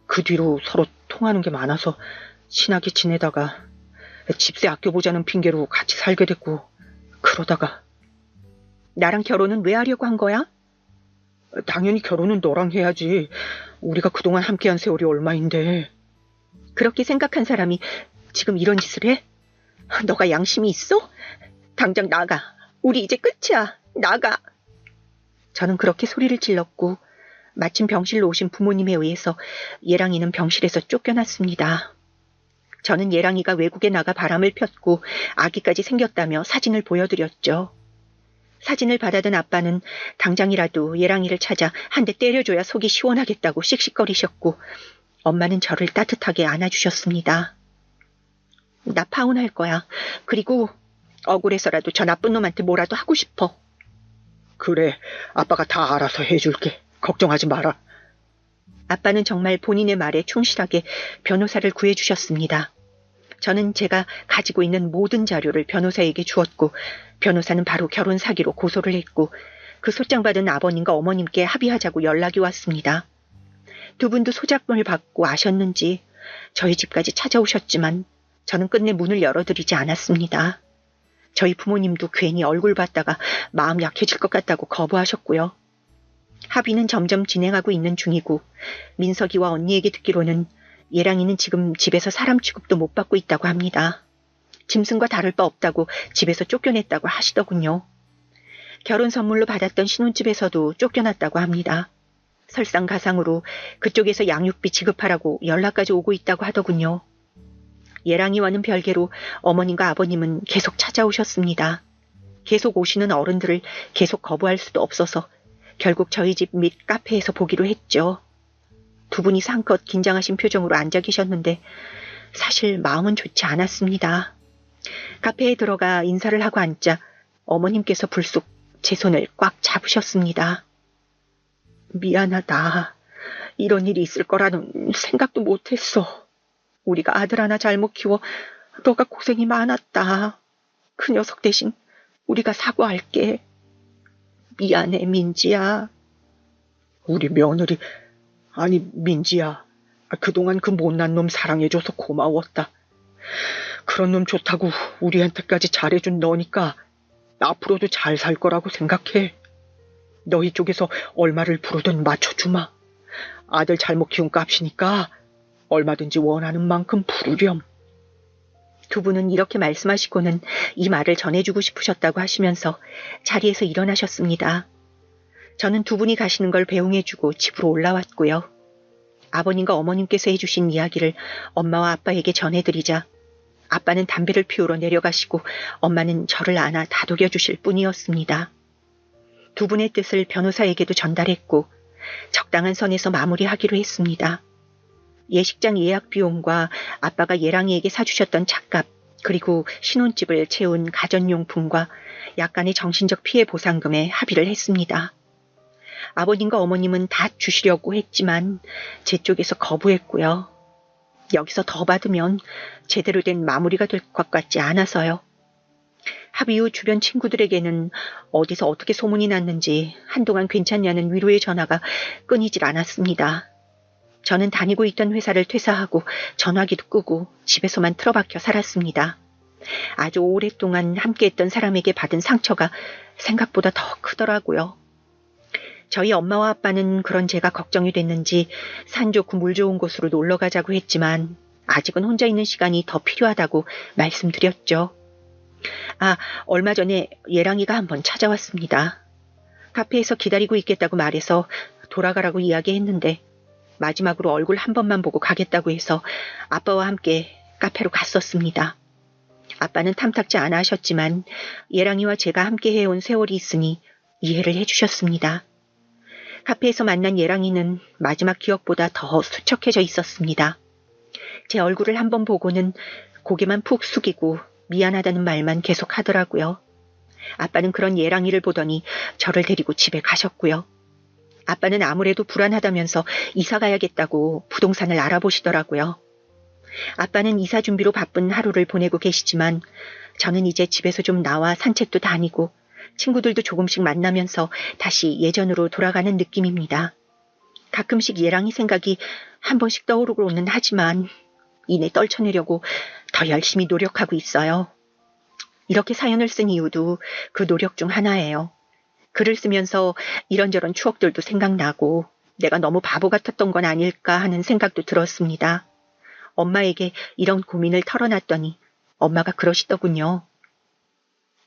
S2: 그 뒤로 서로 통하는 게 많아서 친하게 지내다가 집세 아껴보자는 핑계로 같이 살게 됐고 그러다가 나랑 결혼은 왜 하려고 한 거야? 당연히 결혼은 너랑 해야지. 우리가 그동안 함께한 세월이 얼마인데. 그렇게 생각한 사람이 지금 이런 짓을 해? 너가 양심이 있어? 당장 나가. 우리 이제 끝이야. 나가. 저는 그렇게 소리를 질렀고 마침 병실로 오신 부모님에 의해서 예랑이는 병실에서 쫓겨났습니다. 저는 예랑이가 외국에 나가 바람을 폈고 아기까지 생겼다며 사진을 보여드렸죠. 사진을 받아든 아빠는 당장이라도 예랑이를 찾아 한 대 때려줘야 속이 시원하겠다고 씩씩거리셨고, 엄마는 저를 따뜻하게 안아주셨습니다. 나 파혼할 거야. 그리고 억울해서라도 저 나쁜 놈한테 뭐라도 하고 싶어.
S3: 그래, 아빠가 다 알아서 해줄게. 걱정하지 마라.
S2: 아빠는 정말 본인의 말에 충실하게 변호사를 구해주셨습니다. 저는 제가 가지고 있는 모든 자료를 변호사에게 주었고, 변호사는 바로 결혼 사기로 고소를 했고, 그 소장받은 아버님과 어머님께 합의하자고 연락이 왔습니다. 두 분도 소작권을 받고 아셨는지 저희 집까지 찾아오셨지만 저는 끝내 문을 열어드리지 않았습니다. 저희 부모님도 괜히 얼굴 봤다가 마음 약해질 것 같다고 거부하셨고요. 합의는 점점 진행하고 있는 중이고, 민석이와 언니에게 듣기로는 예랑이는 지금 집에서 사람 취급도 못 받고 있다고 합니다. 짐승과 다를 바 없다고 집에서 쫓겨냈다고 하시더군요. 결혼 선물로 받았던 신혼집에서도 쫓겨났다고 합니다. 설상가상으로 그쪽에서 양육비 지급하라고 연락까지 오고 있다고 하더군요. 예랑이와는 별개로 어머님과 아버님은 계속 찾아오셨습니다. 계속 오시는 어른들을 계속 거부할 수도 없어서 결국 저희 집 및 카페에서 보기로 했죠. 두 분이 상껏 긴장하신 표정으로 앉아 계셨는데 사실 마음은 좋지 않았습니다. 카페에 들어가 인사를 하고 앉자 어머님께서 불쑥 제 손을 꽉 잡으셨습니다. 미안하다. 이런 일이 있을 거라는 생각도 못했어. 우리가 아들 하나 잘못 키워 너가 고생이 많았다. 그 녀석 대신 우리가 사과할게. 미안해, 민지야.
S3: 우리 며느리, 아니 민지야. 그동안 그 못난 놈 사랑해줘서 고마웠다. 그런 놈 좋다고 우리한테까지 잘해준 너니까 앞으로도 잘 살 거라고 생각해. 너희 쪽에서 얼마를 부르든 맞춰주마. 아들 잘못 키운 값이니까 얼마든지 원하는 만큼 부르렴.
S2: 두 분은 이렇게 말씀하시고는 이 말을 전해주고 싶으셨다고 하시면서 자리에서 일어나셨습니다. 저는 두 분이 가시는 걸 배웅해주고 집으로 올라왔고요. 아버님과 어머님께서 해주신 이야기를 엄마와 아빠에게 전해드리자 아빠는 담배를 피우러 내려가시고 엄마는 저를 안아 다독여주실 뿐이었습니다. 두 분의 뜻을 변호사에게도 전달했고 적당한 선에서 마무리하기로 했습니다. 예식장 예약 비용과 아빠가 예랑이에게 사주셨던 찻값, 그리고 신혼집을 채운 가전용품과 약간의 정신적 피해 보상금에 합의를 했습니다. 아버님과 어머님은 다 주시려고 했지만 제 쪽에서 거부했고요. 여기서 더 받으면 제대로 된 마무리가 될 것 같지 않아서요. 합의 후 주변 친구들에게는 어디서 어떻게 소문이 났는지 한동안 괜찮냐는 위로의 전화가 끊이질 않았습니다. 저는 다니고 있던 회사를 퇴사하고 전화기도 끄고 집에서만 틀어박혀 살았습니다. 아주 오랫동안 함께했던 사람에게 받은 상처가 생각보다 더 크더라고요. 저희 엄마와 아빠는 그런 제가 걱정이 됐는지 산 좋고 물 좋은 곳으로 놀러 가자고 했지만 아직은 혼자 있는 시간이 더 필요하다고 말씀드렸죠. 얼마 전에 예랑이가 한번 찾아왔습니다. 카페에서 기다리고 있겠다고 말해서 돌아가라고 이야기했는데 마지막으로 얼굴 한 번만 보고 가겠다고 해서 아빠와 함께 카페로 갔었습니다. 아빠는 탐탁지 않아 하셨지만 예랑이와 제가 함께 해온 세월이 있으니 이해를 해주셨습니다. 카페에서 만난 예랑이는 마지막 기억보다 더 수척해져 있었습니다. 제 얼굴을 한번 보고는 고개만 푹 숙이고 미안하다는 말만 계속 하더라고요. 아빠는 그런 예랑이를 보더니 저를 데리고 집에 가셨고요. 아빠는 아무래도 불안하다면서 이사 가야겠다고 부동산을 알아보시더라고요. 아빠는 이사 준비로 바쁜 하루를 보내고 계시지만 저는 이제 집에서 좀 나와 산책도 다니고 친구들도 조금씩 만나면서 다시 예전으로 돌아가는 느낌입니다. 가끔씩 예랑이 생각이 한 번씩 떠오르고는 하지만 이내 떨쳐내려고 더 열심히 노력하고 있어요. 이렇게 사연을 쓴 이유도 그 노력 중 하나예요. 글을 쓰면서 이런저런 추억들도 생각나고 내가 너무 바보 같았던 건 아닐까 하는 생각도 들었습니다. 엄마에게 이런 고민을 털어놨더니 엄마가 그러시더군요.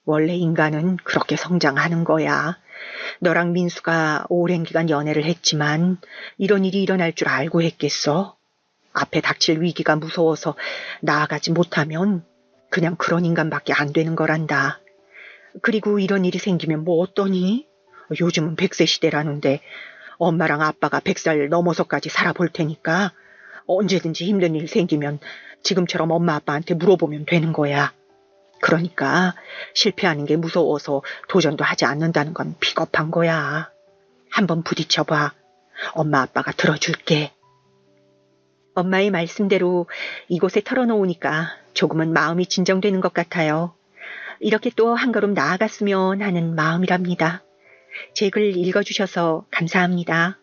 S2: 원래 인간은 그렇게 성장하는 거야. 너랑 민수가 오랜 기간 연애를 했지만 이런 일이 일어날 줄 알고 했겠어?
S3: 앞에 닥칠 위기가 무서워서 나아가지 못하면 그냥 그런 인간밖에 안 되는 거란다. 그리고 이런 일이 생기면 뭐 어떠니? 요즘은 100세 시대라는데 엄마랑 아빠가 100살 넘어서까지 살아볼 테니까 언제든지 힘든 일 생기면 지금처럼 엄마 아빠한테 물어보면 되는 거야. 그러니까 실패하는 게 무서워서 도전도 하지 않는다는 건 비겁한 거야. 한번 부딪혀봐. 엄마 아빠가 들어줄게. 엄마의 말씀대로 이곳에 털어놓으니까 조금은 마음이 진정되는 것 같아요. 이렇게 또 한 걸음 나아갔으면 하는 마음이랍니다. 제 글 읽어주셔서 감사합니다.